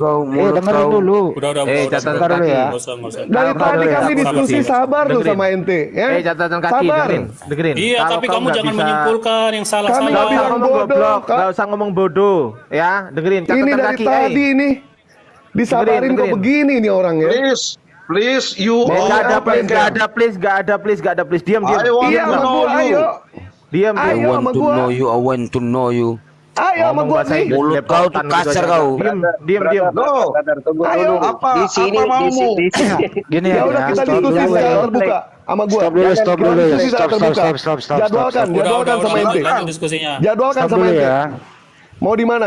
Dengerin dulu. Udah, catatan bro. kaki. Nggak usah, nggak usah. Dari Sabar tadi dulu ya. kami Sabar, diskusi sabar. sabar lu Dengerin. sama ente, ya. Catatan kaki, Sabar. dengerin. Iya, Kalau tapi kau kamu nggak jangan bisa- menyimpulkan yang Kami salah-salah. nggak Nggak usah bilang ngomong bodoh, goblok, Kak. nggak usah ngomong bodoh, ya. Dengerin, Ini catatan dari kaki. tadi ini disabarin kok Dengerin. begini nih orang ya. Please, you all Nggak ada open please, nggak cam. ada please, nggak ada please, nggak ada please. Diam. I want Iya to sama know gua, you. ayo. Diam. Ayo sama gua. I want to know you. Ayo sama Ngomong gua bahasa nih. Inggris, Mulut kau tuh lepotan kasar gitu aja. kau. Diam. No. Brother, tunggu Ayo, dulu. apa? Di sini, Apa di maumu? sini. Gini Ya aja. udah kita Stop diskusi dulu secara ya. terbuka sama gua. Stop dulu, stop Kita dulu ya. diskusi secara Stop, terbuka. stop. Jadwalkan Udah, sama ente. lanjut diskusinya. Jadwalkan Stop sama dulu ente. ya. Mau di mana?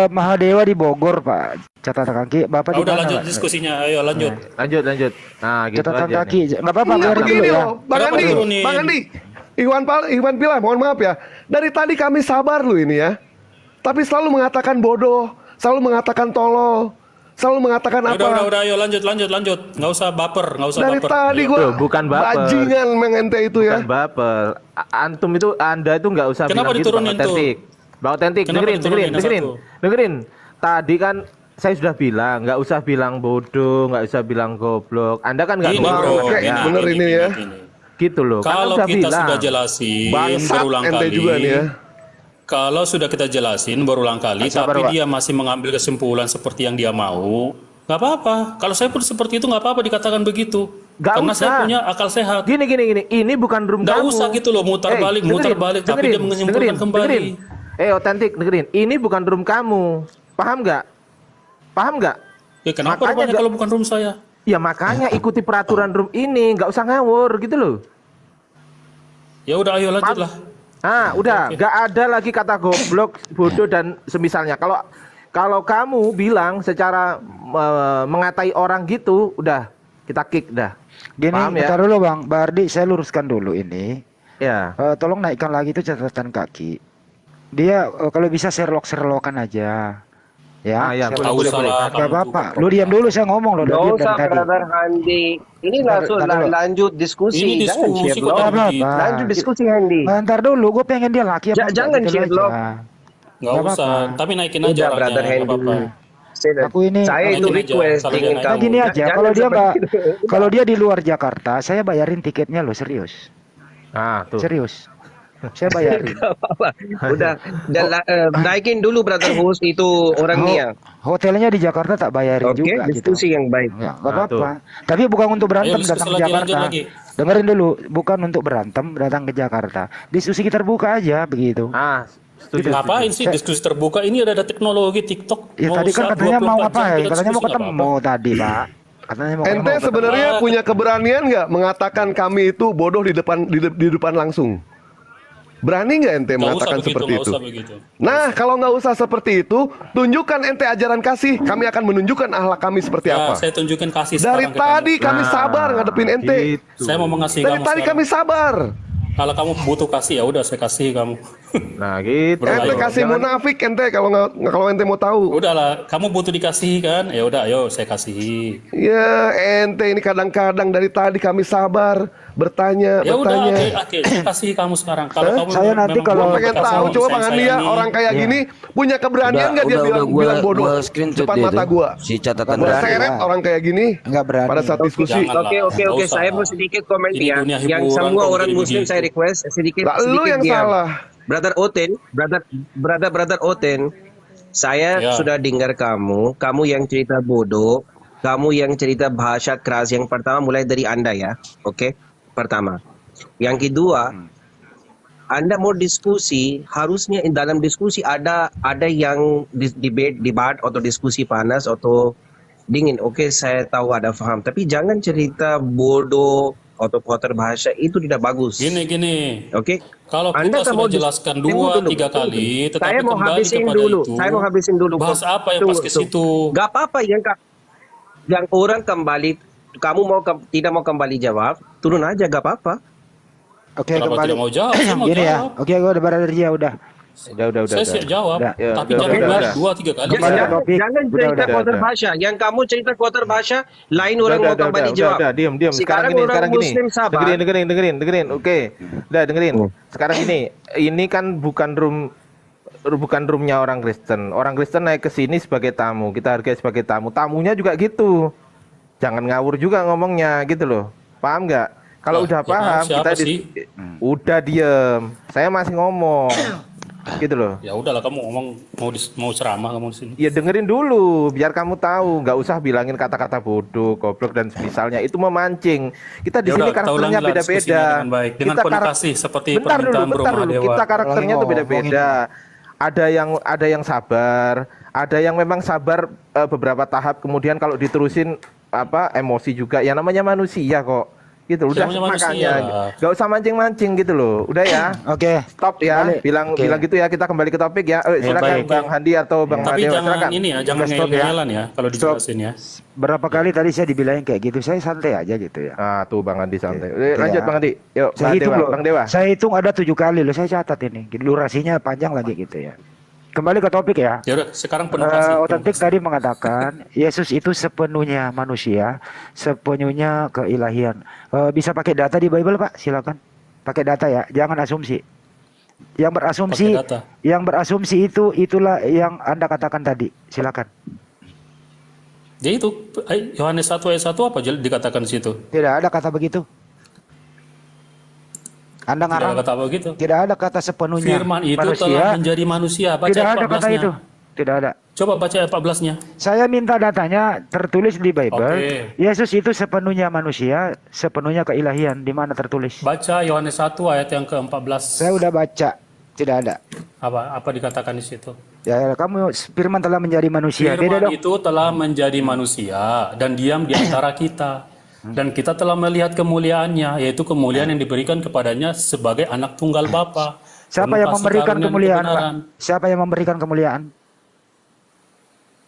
Mahadewa di Bogor, Pak. Catatan kaki. Bapak di Udah mana, lanjut Pak? diskusinya, ayo lanjut. Lanjut. Nah, gitu Catatan aja. kaki. nih. Enggak apa-apa, Enggak biarin dulu begini ya. loh, Bang Kenapa Andi, diturunin? Bang Andi, Iwan Pilah, mohon maaf ya. Dari tadi kami sabar lu ini ya, tapi selalu mengatakan bodoh, selalu mengatakan tolol, selalu mengatakan apa? Udah, ayo lanjut. Nggak usah baper, nggak usah Dari baper. tadi Ayo. gua Tuh, bukan baper. bajingan mengente itu ya. Bukan baper. Antum itu, Anda itu nggak usah Kenapa bilang gitu, Bang diturunin tuh? Otentik. Bang Otentik, Kenapa diturunin dengerin. Tadi kan saya sudah bilang, nggak usah bilang bodoh, nggak usah bilang goblok. Anda kan nggak Gini, dengar bro. sama saya. Bener ini ya. Gitu loh. Kan Kalau udah kita bilang. sudah jelasin Bangsat berulang ente kali, juga nih ya. kalau sudah kita jelasin berulang kali, Sabar, tapi Pak. dia masih mengambil kesimpulan seperti yang dia mau, nggak apa-apa. Kalau saya pun seperti itu nggak apa-apa dikatakan begitu. Nggak Karena usah. saya punya akal sehat. Gini. Ini bukan room Nggak kamu. usah gitu loh, mutar balik, tapi dia menyimpulkan kembali. Otentik, dengerin. Ini bukan room kamu. Paham nggak? Ya kenapa Makanya rupanya nggak- kalau bukan room saya? Ya makanya ikuti peraturan room ini, nggak usah ngawur gitu loh. Ya udah, ayo lanjut lah. Udah, nggak ada lagi kata goblok, bodoh dan semisalnya. Kalau kamu bilang secara mengatai orang gitu, udah kita kick dah. Gini, Paham ya? bentar dulu Bang. Bardi, saya luruskan dulu ini. Ya. Tolong naikkan lagi itu catatan kaki. Dia kalau bisa Sherlockan aja. Ya. Ya, Nggak boleh. usah lah. Gak apa-apa. Lu diam dulu, saya ngomong loh Nggak dari usah, tadi. brother Handi. Ini langsung Taruh. lanjut diskusi. Ini Jangan diskusi Sherlock. kok Nggak tadi. apa-apa. Lanjut diskusi, Handi. Bentar dulu, gue pengen dia laki apa Jangan, gitu Sherlock. aja. Nggak Nggak usah, apa-apa. tapi naikin aja Udah, orangnya. brother Nggak Hendy. apa-apa. Aku ini- Saya itu Lanjut aja, request salah ingin dia Nah, kamu. gini aja, Jangan kalau dia nggak, seperti itu. kalau dia di luar Jakarta, saya bayarin tiketnya loh, serius, Tuh. serius, saya bayarin. Apa-apa. Udah, naikin dulu brother host itu orangnya. Hotelnya di Jakarta tak bayarin Oke, juga diskusi yang baik. gitu. Ya, nggak apa-apa. Tapi bukan untuk berantem Ayo, diskusi datang ke lagi, Jakarta. lanjut lagi. Dengerin dulu, bukan untuk berantem datang ke Jakarta. Diskusi kita terbuka aja begitu. Setuju. Ngapain sih diskusi terbuka? Ini ada teknologi TikTok. Ya Nggak tadi kan usah katanya mau 24 apa jam ya? kita Katanya mau diskusi, nggak ketemu apa-apa. tadi, Pak. Katanya mau Ente ketemu. sebenarnya punya keberanian nggak mengatakan kami itu bodoh di depan langsung? Berani nggak ente Nggak usah mengatakan begitu, seperti nggak itu? usah begitu. Nah, kalau nggak usah seperti itu, tunjukkan ente ajaran kasih. Kami akan menunjukkan akhlak kami seperti Ya, apa. saya tunjukin kasih Dari sekarang ke tadi kamu. kami sabar ngadepin ente. Gitu. Saya mau mengasihi Dari kamu tadi sekarang. kami sabar. Kalau kamu butuh kasih, ya udah saya kasih kamu. Nah, gitu. Ente Ayo, kasih munafik ente kalau kalau ente mau tahu. Udahlah, kamu butuh dikasihi kan? Ya udah, ayo saya kasihi. Ya ente ini kadang-kadang dari tadi kami sabar bertanya. Ya udah, oke, saya kasihi kamu sekarang. Kalau kamu Saya nanti memang kalau- Gua pengen kasih tahu coba Bang Andi ya, sayangi, orang kayak gini punya keberanian nggak dia bilang bodoh screenshot depan dia mata tuh. gua. Si catatan Gua berani. seret orang kayak gini Nggak berani. pada saat diskusi. Jangan. Oke, Nggak saya usah. mau sedikit komen Ini ya. dunia Yang hiburan semua kok orang jadi Muslim begitu. saya request sedikit Lah lu yang diam. salah. Brother Oten, brother Oten, saya Ya. sudah dengar kamu yang cerita bodoh, kamu yang cerita bahasa keras. Yang pertama mulai dari Anda ya, oke? Pertama. Yang kedua, Anda mau diskusi, harusnya dalam diskusi ada yang debat atau diskusi panas atau dingin. Oke, saya tahu ada paham, tapi jangan cerita bodoh atau kotor bahasa, itu tidak bagus. Gini. Oke? Kalau Anda kita mau sudah jelaskan tunggu, 2-3 kali, tetapi saya mau kembali habisin kepada dulu. itu, Saya mau habisin dulu. bahas apa yang pas ke situ? Gak apa-apa yang orang kembali, kamu tidak mau kembali jawab, turun aja gak apa-apa. Oke, Kenapa kembali. tidak mau jawab? Saya mau Gini ya. jawab. Oke, gue udah berada dia udah. Udah. Saya siap jawab, Udah. Ya, tapi udah, jangan udah, bahas udah. 2-3 kali. Kembali ke Jangan, topik. jangan Udah, cerita udah, kotor udah. bahasa. Yang kamu cerita kotor bahasa, lain orang mau kembali jawab. Udah, diam. Sekarang Sekarang orang gini. Muslim sabar. Dengerin. Oke. Udah dengerin. Sekarang gini, ini kan bukan roomnya orang Kristen. Orang Kristen naik ke sini sebagai tamu. Kita hargai sebagai tamu. Tamunya juga gitu. Jangan ngawur juga ngomongnya gitu loh. Paham nggak? Kalau Lah, udah ya paham, siapa kita sih? udah diem. Saya masih ngomong. Gitu loh. Ya udahlah, kamu ngomong mau ceramah kamu di sini. Ya dengerin dulu, biar kamu tahu. Nggak usah bilangin kata-kata bodoh, goblok dan semisalnya. Itu memancing. Kita di Ya sini udah, kita karakternya ulangilah diskusinya beda-beda. dengan baik, dengan Kita penuh kasih seperti bentar dulu, permintaan Bro bentar dulu. Mahadewa. Kita karakternya tuh Ulangi, beda-beda. Ada yang sabar, ada yang memang sabar beberapa tahap. Kemudian kalau diterusin emosi juga. Ya namanya manusia kok. Gitu. Udah Namanya manusia makanya. lah. Nggak usah mancing-mancing gitu loh. Udah ya. Oke. Stop ya, Kembali. bilang Oke. bilang gitu ya, kita kembali ke topik ya. Silakan baik. Bang Handi atau Bang Tapi Mahadewa, jangan silakan. ini ya, jangan Stop ya. ngeyel-ngeyelan ya kalau dijelasin ya. Berapa kali tadi saya dibilangin kayak gitu, saya santai aja gitu ya. Ah, tuh Bang Handi santai. Iya. Lanjut Bang Handi. Yuk, Saya Bang hitung Dewa, loh. Bang Dewa. Saya hitung ada 7 kali loh, saya catat ini. Durasinya panjang lagi gitu ya. Kembali ke topik ya. Ya udah, sekarang penuh kasih. penuh Otentik kasih. tadi mengatakan Yesus itu sepenuhnya manusia, sepenuhnya keilahian. Bisa pakai data di Bible Pak, silakan. Pakai data ya, jangan asumsi. Pakai data. Yang berasumsi itulah yang Anda katakan tadi. Silakan. Jadi itu Yohanes 1 ayat 1 apa dikatakan di situ? Tidak ada kata begitu. Anda Tidak ngarang. ada kata begitu. Tidak ada kata sepenuhnya Firman itu manusia. telah menjadi manusia. Baca Tidak ayat ada kata 14-nya. itu. Tidak ada. Coba baca ayat 14-nya. Saya minta datanya tertulis di Bible. Oke. Yesus itu sepenuhnya manusia, sepenuhnya keilahian. Di mana tertulis? Baca Yohanes 1 ayat yang ke-14. Saya udah baca. Tidak ada. Apa dikatakan di situ? Ya, kamu firman telah menjadi manusia. Beda Firman dong. itu telah menjadi manusia dan diam di antara kita. Dan kita telah melihat kemuliaannya, yaitu kemuliaan yang diberikan kepadanya sebagai anak tunggal Bapa. Siapa Penuh yang kasih memberikan karunia dan kemuliaan, Pak? kebenaran. Siapa yang memberikan kemuliaan?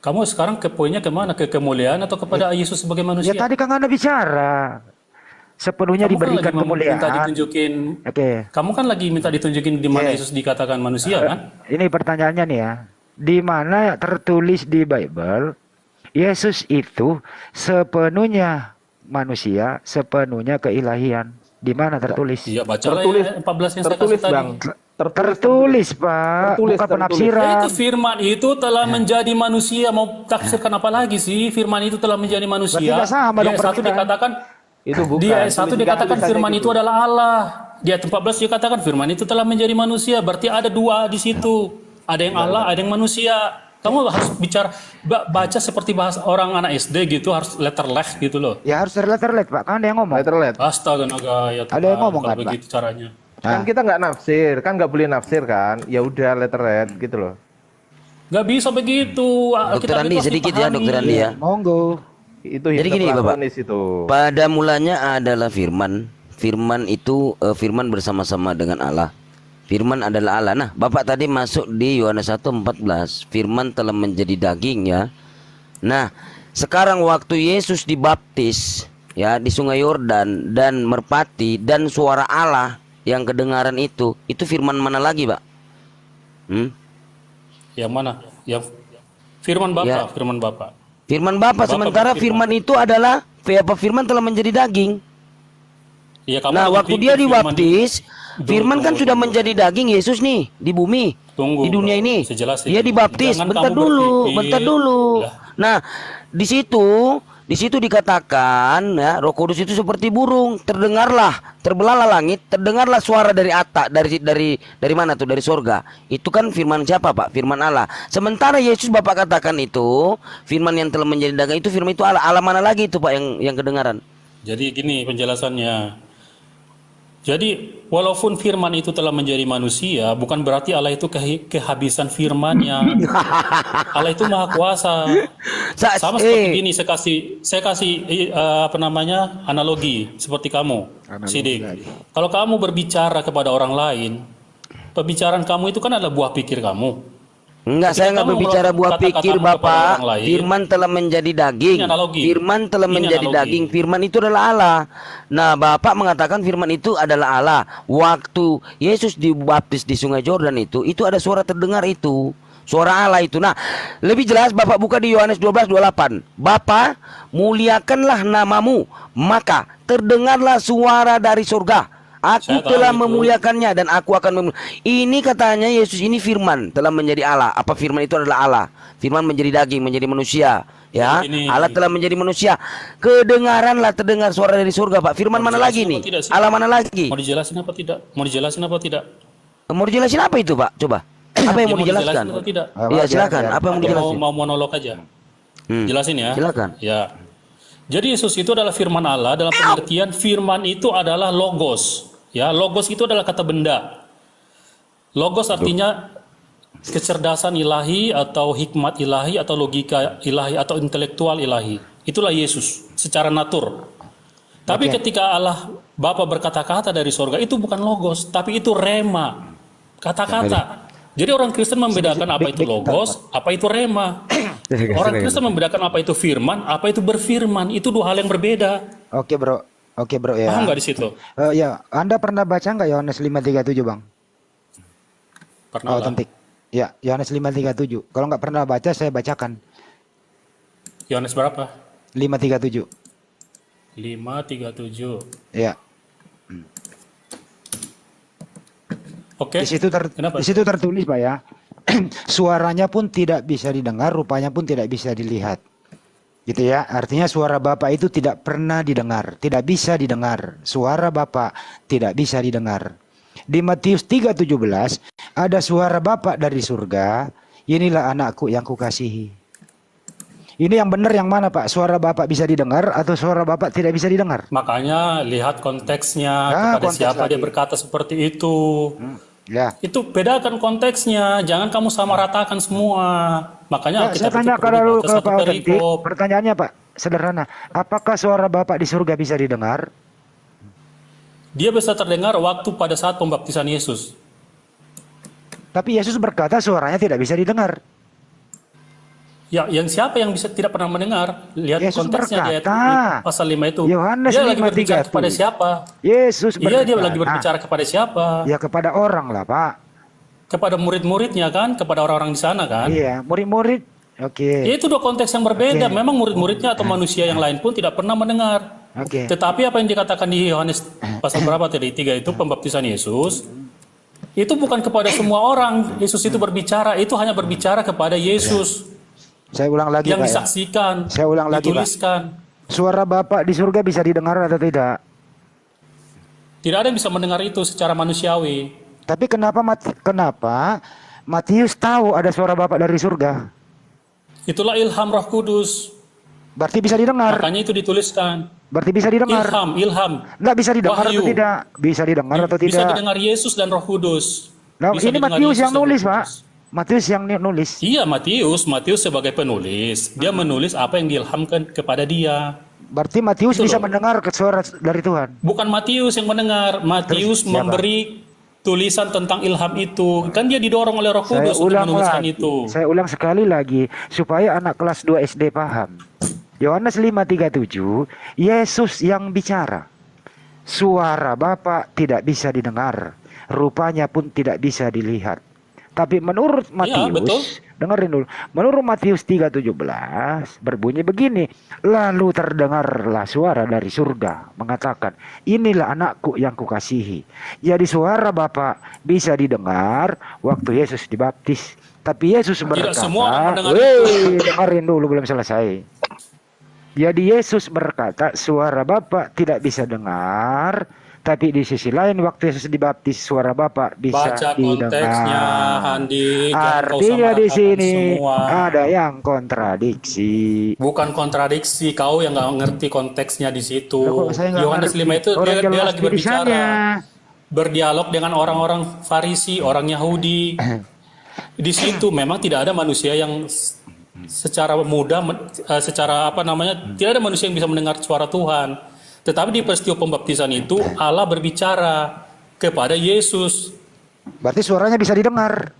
Kamu sekarang ke poinnya kemana? Ke kemuliaan atau kepada Yesus sebagai Ya manusia? tadi kan Anda bicara. Sepenuhnya Kamu kan diberikan lagi minta kemuliaan. ditunjukin. Oke. Kamu kan lagi minta ditunjukin di mana Yes. Yesus dikatakan manusia kan? Ini pertanyaannya nih ya. Di mana tertulis di Bible Yesus itu sepenuhnya manusia, sepenuhnya keilahian. Di mana tertulis? Iya, bacalah Tertulis. ya 14 yang saya Tertulis kasih tadi. Bang. Tertulis, Pak. Tertulis, Bukan tertulis. penafsiran. Itu firman itu telah menjadi manusia. Mau tafsirkan apa lagi sih? Firman itu telah menjadi manusia. Berarti nggak sama Di dong ayat 1 perkiraan. dikatakan Itu bukan. di ayat 1 Tulis- dikatakan tulisannya firman gitu. itu adalah Allah. Di ayat 14 dikatakan firman itu telah menjadi manusia. Berarti ada dua di situ. Ada yang Allah, ada yang manusia. Kamu harus baca seperti bahasa orang anak SD gitu, harus letterless gitu loh. Ya harus terlihat, Pak. Kan ada yang ngomong. Letterlet. Astaga naga ya Tuhan, Ada yang ngomong kalau kan, Pak? begitu caranya. Kan kita nggak nafsir, kan nggak boleh nafsir kan? Ya udah letterlet gitu loh. Gak bisa begitu. Dokter Alkitab Andi itu harus sedikit ya, dipahami. Dokter Andi ya. Monggo. Itu Jadi gini, Bapak. platonis itu. Pada mulanya adalah firman. Firman itu firman bersama-sama dengan Allah. Firman adalah Allah. Nah, Bapak tadi masuk di Yohanes 1:14. Firman telah menjadi daging ya. Nah, sekarang waktu Yesus dibaptis ya di Sungai Yordan dan merpati dan suara Allah yang kedengaran itu firman mana lagi, Pak? Yang mana? Yang firman Bapa, Ya. firman Bapa. Firman Bapa, sementara berfirman. firman itu adalah firman telah menjadi daging. Ya, kamu Nah, lagi waktu pikir dia firman dibaptis, firman kan tunggu, sudah tunggu. menjadi daging Yesus nih di bumi. Tunggu, Di dunia bro. ini. Saya jelasin. Dia dibaptis. Jangan Bentar kamu dulu, berpikir, bentar dulu. lah. Nah, di situ dikatakan ya, Roh Kudus itu seperti burung, terbelahlah langit, terdengarlah suara dari dari mana tuh? Dari sorga. Itu kan firman siapa, Pak? Firman Allah. Sementara Yesus Bapak katakan itu, firman yang telah menjadi daging itu, firman itu Allah. Allah mana lagi itu, Pak, yang kedengaran? Jadi gini penjelasannya. Jadi walaupun firman itu telah menjadi manusia, bukan berarti Allah itu kehabisan firman-Nya. Allah itu maha kuasa. Sama seperti gini, saya kasih analogi seperti kamu, Sidik. Kalau kamu berbicara kepada orang lain, pembicaraan kamu itu kan adalah buah pikir kamu. Enggak, saya nggak berbicara buah pikir, Bapak. Firman telah menjadi daging. Firman telah menjadi daging. Firman itu adalah Allah. Nah, Bapak mengatakan firman itu adalah Allah. Waktu Yesus dibaptis di Sungai Yordan itu ada suara terdengar itu. Suara Allah itu. Nah, lebih jelas Bapak buka di Yohanes 12:28. Bapa, muliakanlah namamu, maka terdengarlah suara dari surga. Aku telah memuliakannya dan aku akan Ini katanya Yesus ini firman telah menjadi Allah. Apa firman itu adalah Allah? Firman menjadi daging, menjadi manusia. Ya, Allah telah menjadi manusia. Terdengar suara dari surga, Pak. Firman mana lagi nih? Allah mana lagi? Mau dijelasin apa tidak? Mau dijelasin apa tidak? Mau dijelasin apa itu, Pak? Coba. Apa yang mau dijelaskan? Atau tidak? Iya, silakan. Apa yang mau dijelasin? Mau monolog aja. Jelasin ya. Silakan. Ya. Jadi Yesus itu adalah firman Allah dalam pengertian firman itu adalah logos. Ya, logos itu adalah kata benda. Logos artinya kecerdasan ilahi atau hikmat ilahi atau logika ilahi atau intelektual ilahi. Itulah Yesus secara natur. Tapi ketika Allah Bapa berkata-kata dari sorga, itu bukan logos, tapi itu rema, kata-kata. Jadi orang Kristen membedakan apa itu logos, apa itu rema. Orang Kristen membedakan apa itu firman, apa itu berfirman. Itu dua hal yang berbeda. Oke, Bro. Oke, Bro, ya. Paham nggak di situ? Ya, Anda pernah baca nggak Yohanes 5:37, Bang? Pernah lah. Otentik. Ya, Yohanes 5:37. Kalau nggak pernah baca, saya bacakan. Yohanes berapa? 5:37. 5:37. Ya. Oke. Di situ tertulis, Pak, ya. Suaranya pun tidak bisa didengar, rupanya pun tidak bisa dilihat. Gitu ya. Artinya suara Bapa itu tidak pernah didengar, tidak bisa didengar. Suara Bapa tidak bisa didengar. Di Matius 3:17 ada suara Bapa dari surga, inilah anakku yang kukasihi. Ini yang benar yang mana, Pak? Suara Bapak bisa didengar atau suara Bapak tidak bisa didengar? Makanya lihat konteksnya, kepada konteks siapa lagi. dia berkata seperti itu. Ya. Itu bedakan konteksnya, jangan kamu samaratakan semua. Makanya Ya, saya tanya kalau ke Pak Otentik, pertanyaannya, Pak, sederhana. Apakah suara Bapak di surga bisa didengar? Dia bisa terdengar waktu pada saat pembaptisan Yesus. Tapi Yesus berkata suaranya tidak bisa didengar. Ya, yang siapa yang bisa tidak pernah mendengar? Lihat Yesus konteksnya di ayat berkata, pasal 5 itu. Yohanes Dia lagi berbicara 5:37. kepada siapa? Yesus Iya, berkata. dia lagi berbicara kepada siapa? Ya, kepada orang lah, Pak. Kepada murid-muridnya kan, kepada orang-orang di sana kan. Iya, murid-murid. Oke. Ya, itu dua konteks yang berbeda. Memang murid-muridnya atau manusia yang lain pun tidak pernah mendengar. Oke. Tetapi apa yang dikatakan di Yohanes pasal berapa tadi? 3 itu pembaptisan Yesus. Itu bukan kepada semua orang. Yesus itu berbicara, itu hanya berbicara kepada Yesus. Saya ulang lagi, Yang Pak, ya. disaksikan, Saya ulang lagi, Pak. dituliskan. Suara Bapak di surga bisa didengar atau tidak? Tidak ada yang bisa mendengar itu secara manusiawi. Tapi kenapa Matius tahu ada suara Bapak dari surga? Itulah ilham Roh Kudus. Berarti bisa didengar. Makanya itu dituliskan. Berarti bisa didengar. Ilham. Nggak bisa didengar Wahyu. atau tidak? Bisa didengar atau Bisa tidak? didengar Yesus dan Roh Kudus. Nah, Bisa ini didengar Matius Yesus yang dan nulis, Roh Pak. Kudus. Matius yang nulis. Iya, Matius sebagai penulis, dia menulis apa yang diilhamkan kepada dia. Berarti Matius Betul bisa loh. mendengar suara dari Tuhan. Bukan Matius yang mendengar, Matius Terus siapa? memberi tulisan tentang ilham itu. Kan dia didorong oleh Roh Saya Kudus untuk ulang menuliskan lagi. itu. Saya ulang sekali lagi supaya anak kelas 2 SD paham. Yohanes 5:37, Yesus yang bicara. Suara Bapa tidak bisa didengar, rupanya pun tidak bisa dilihat. Tapi menurut Iya, betul. Matius, dengerin dulu. Menurut Matius 3:17 berbunyi begini, lalu terdengarlah suara dari surga mengatakan, inilah anakku yang kukasihi. Jadi suara Bapa bisa didengar waktu Yesus dibaptis. Tapi Yesus berkata, semua mendengar. dengerin dulu, belum selesai. Jadi Yesus berkata, suara Bapa tidak bisa dengar, tapi di sisi lain waktu Yesus dibaptis suara Bapa bisa Baca konteksnya, didengar. Handi. Jangan kau Artinya di samaratakan sini semua. ada yang kontradiksi. Bukan kontradiksi, kau yang nggak ngerti konteksnya di situ. Loh, kok saya nggak Yohanes ngerti? 5 itu Orang dia jelas lagi tulisannya. berbicara, berdialog dengan orang-orang Farisi, orang Yahudi. Di situ memang tidak ada manusia yang secara mudah, secara apa namanya, tidak ada manusia yang bisa mendengar suara Tuhan. Tetapi di peristiwa pembaptisan itu Allah berbicara kepada Yesus. Berarti suaranya bisa didengar.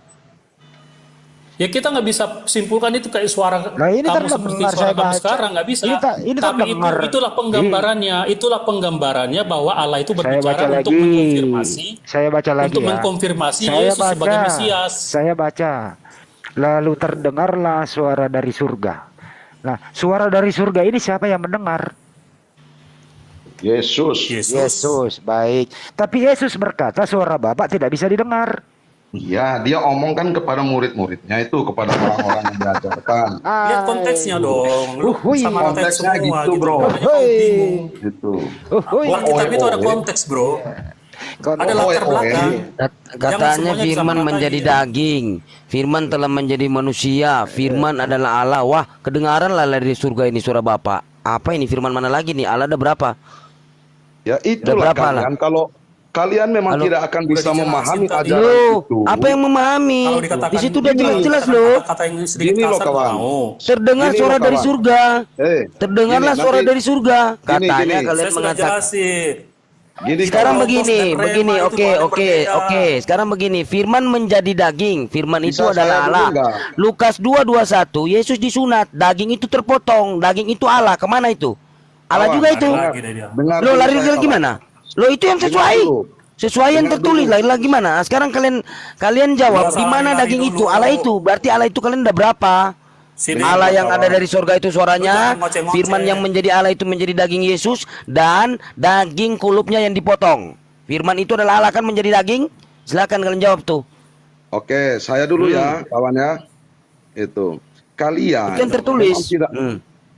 Ya kita nggak bisa simpulkan itu kayak suara Nah, ini kan kamu seperti dengar, suara saya kamu baca. sekarang, nggak bisa. Ini kan Tapi dengar. itulah penggambarannya, itulah penggambarannya bahwa Allah itu Saya baca berbicara untuk lagi. mengkonfirmasi, Saya baca lagi untuk ya. mengkonfirmasi Saya Yesus sebagai Mesias. Saya baca. Lalu terdengarlah suara dari surga. Nah, suara dari surga ini siapa yang mendengar? Yesus. Yesus, baik. Tapi Yesus berkata suara Bapa tidak bisa didengar. Iya, dia omongkan kepada murid-muridnya itu, kepada orang-orang yang diajarkan. Lihat konteksnya dong. Lu sama teks Konteksnya semua gitu, bro. Makanya kau bingung. Gitu. Buat kitab itu ada konteks, bro. Ada latar belakang. Katanya firman menjadi daging, firman telah menjadi manusia, firman adalah Allah. Wah, kedengaran lah dari surga ini suara Bapa. Apa ini firman mana lagi nih? Allah ada berapa? Ya itulah berapa kalian, kalau kalian memang tidak akan bisa memahami ajaran Loh, itu. apa yang memahami? Kalau dikatakan Di situ udah jelas-jelas loh. Kata yang sedikit Gini loh, kasar kawan. mau. Terdengar Gini suara loh, dari kawan. surga. Gini, Terdengarlah suara nanti- dari surga. Gini, Katanya gini. kalian Saya sudah mengatakan. jelasin. Gini, Sekarang kawan. begini, Logos dan rema begini, itu oke, dua yang oke, berbeda. oke. Sekarang begini, firman menjadi daging, firman itu Bisa adalah saya dulu Allah. nggak? Lukas 2:21, Yesus disunat, daging itu terpotong, daging itu Allah. Kemana itu? Allah Kawan, juga itu. lari lagi dia. Dengar Lo dulu lari saya, lagi kawan. gimana? Lo itu yang Dengar sesuai. dulu. Sesuai yang Dengar tertulis, dulu. lari gimana? Sekarang kalian jawab Biasa di mana lari daging dulu. itu? Allah itu. Berarti Allah itu kalian udah berapa? Sini, Allah yang kawan. ada dari surga itu suaranya, Lu jangan ngoceh-ngoceh. firman yang menjadi Allah itu menjadi daging Yesus, dan daging kulupnya yang dipotong. Firman itu adalah Allah kan menjadi daging? Silakan kalian jawab tuh. Oke, saya dulu ya, kawan ya. Itu. Kalian Itu yang tertulis. memang tidak,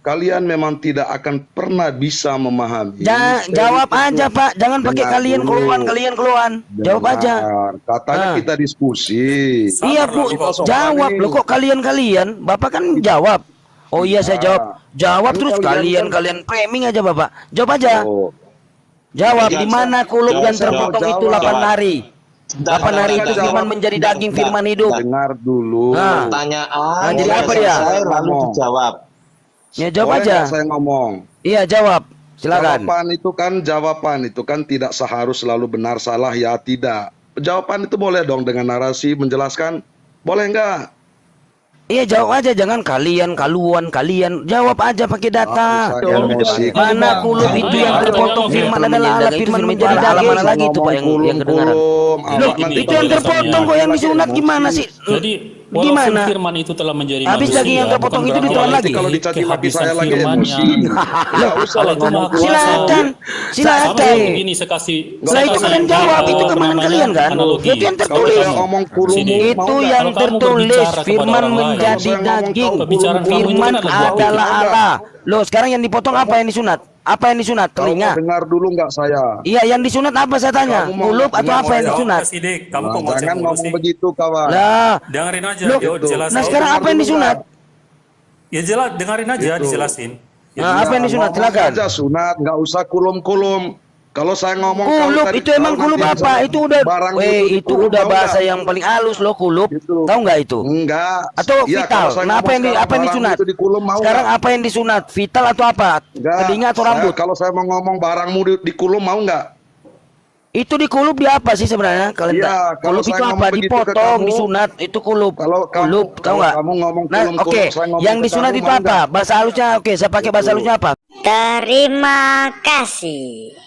kalian memang tidak akan pernah bisa memahami. misteri Jawab itu. aja Pak, jangan pakai Dengar kalian dulu. keluhan. Jawab aja. Dengar. Katanya Ah. kita diskusi. Iya Bu, Kita jawab sopan loh nih. kok kalian. Bapak kan jawab. Oh iya saya jawab. Jawab Kan terus kalian- kalian framing aja Bapak. Jawab aja. Oh. Jawab di mana kulub yang terpotong itu 8 jawab. hari. 8 hari itu firman menjadi daging, firman hidup. Dengar dulu. Nah, Pertanyaan jadi apa selesai, dia? lalu Ngomong. dijawab. ya jawab Boleh aja. nggak saya ngomong. Iya jawab. Silakan. Jawaban itu kan tidak seharus selalu benar salah ya tidak. Jawaban itu boleh dong dengan narasi menjelaskan. Boleh nggak? Iya jawab aja, jangan kalian. Jawab aja pakai data. Jangan emosi. Mana kulub itu yang terpotong firman adalah Allah, firman menjadi daging. Mana lagi itu Pak yang kedengaran? Loh, Nanti itu yang terpotong kok yang disunat gimana sih? Jadi walaupun Gimana? firman itu telah menjadi Habis manusia, daging yang terpotong bukan itu berarti ditelan lagi. Kalau dicaci maki kehabisan saya lagi firman-Nya. emosi. Nggak usah lah Allah itu ngomong Maha Kuasa. Silakan. Sama begini saya kasih. Setelah itu kalian jawab, itu kemenangan kalian kan? Analogi. Itu yang Kalau tertulis. saya ngomong kurung Sini. mau Itu nggak? yang Kalau kamu tertulis, berbicara kepada firman orang lain. menjadi Kalau saya ngomong daging, pembicaraan kamu itu firman kan adalah adalah dua. Allah. Loh, sekarang yang dipotong apa yang disunat? Apa yang disunat? Kalau Telinga. mau dengar dulu nggak saya? Iya, yang disunat apa saya tanya? Kamu mau Mulut atau dengar apa yang saya? disunat? Sidik, kamu kok Nah, ngoceh jangan mulu ngomong sih? begitu kawan. Lah, Dengerin aja, Loh, yuk jelasin. nah sekarang apa yang disunat? Ya jelas, dengerin aja, Gitu. dijelasin. Nah, apa yang disunat? Ngomong Silakan. aja sunat, nggak usah kulum-kulum. Kalau saya ngomong Kulub tadi, itu emang kalau kulub nanti apa? Itu udah, barang itu kulub, udah tahu bahasa nggak? yang paling halus loh kulub. Gitu. Tahu nggak itu? Enggak. Atau Iya, vital? kalau saya Nah, apa ngomong yang sekarang disunat? barang itu dikulum, mau Sekarang nggak? apa yang disunat? Vital atau apa? Enggak. Telinga atau Saya- rambut? Kalau saya mau ngomong barangmu dikulum mau nggak? Itu di kulub di apa sih sebenarnya? Kalian Iya, tak- kalau kulub saya itu ngomong apa? begitu ke Dipotong, kamu, disunat, itu kulub. kalau kamu- Kulub, tahu kalau nggak? kamu ngomong Nah, kulum-kulum, oke. saya ngomong Yang ke disunat kamu, itu mau apa? nggak? Bahasa halusnya, oke. Saya pakai bahasa halusnya apa? Terima kasih.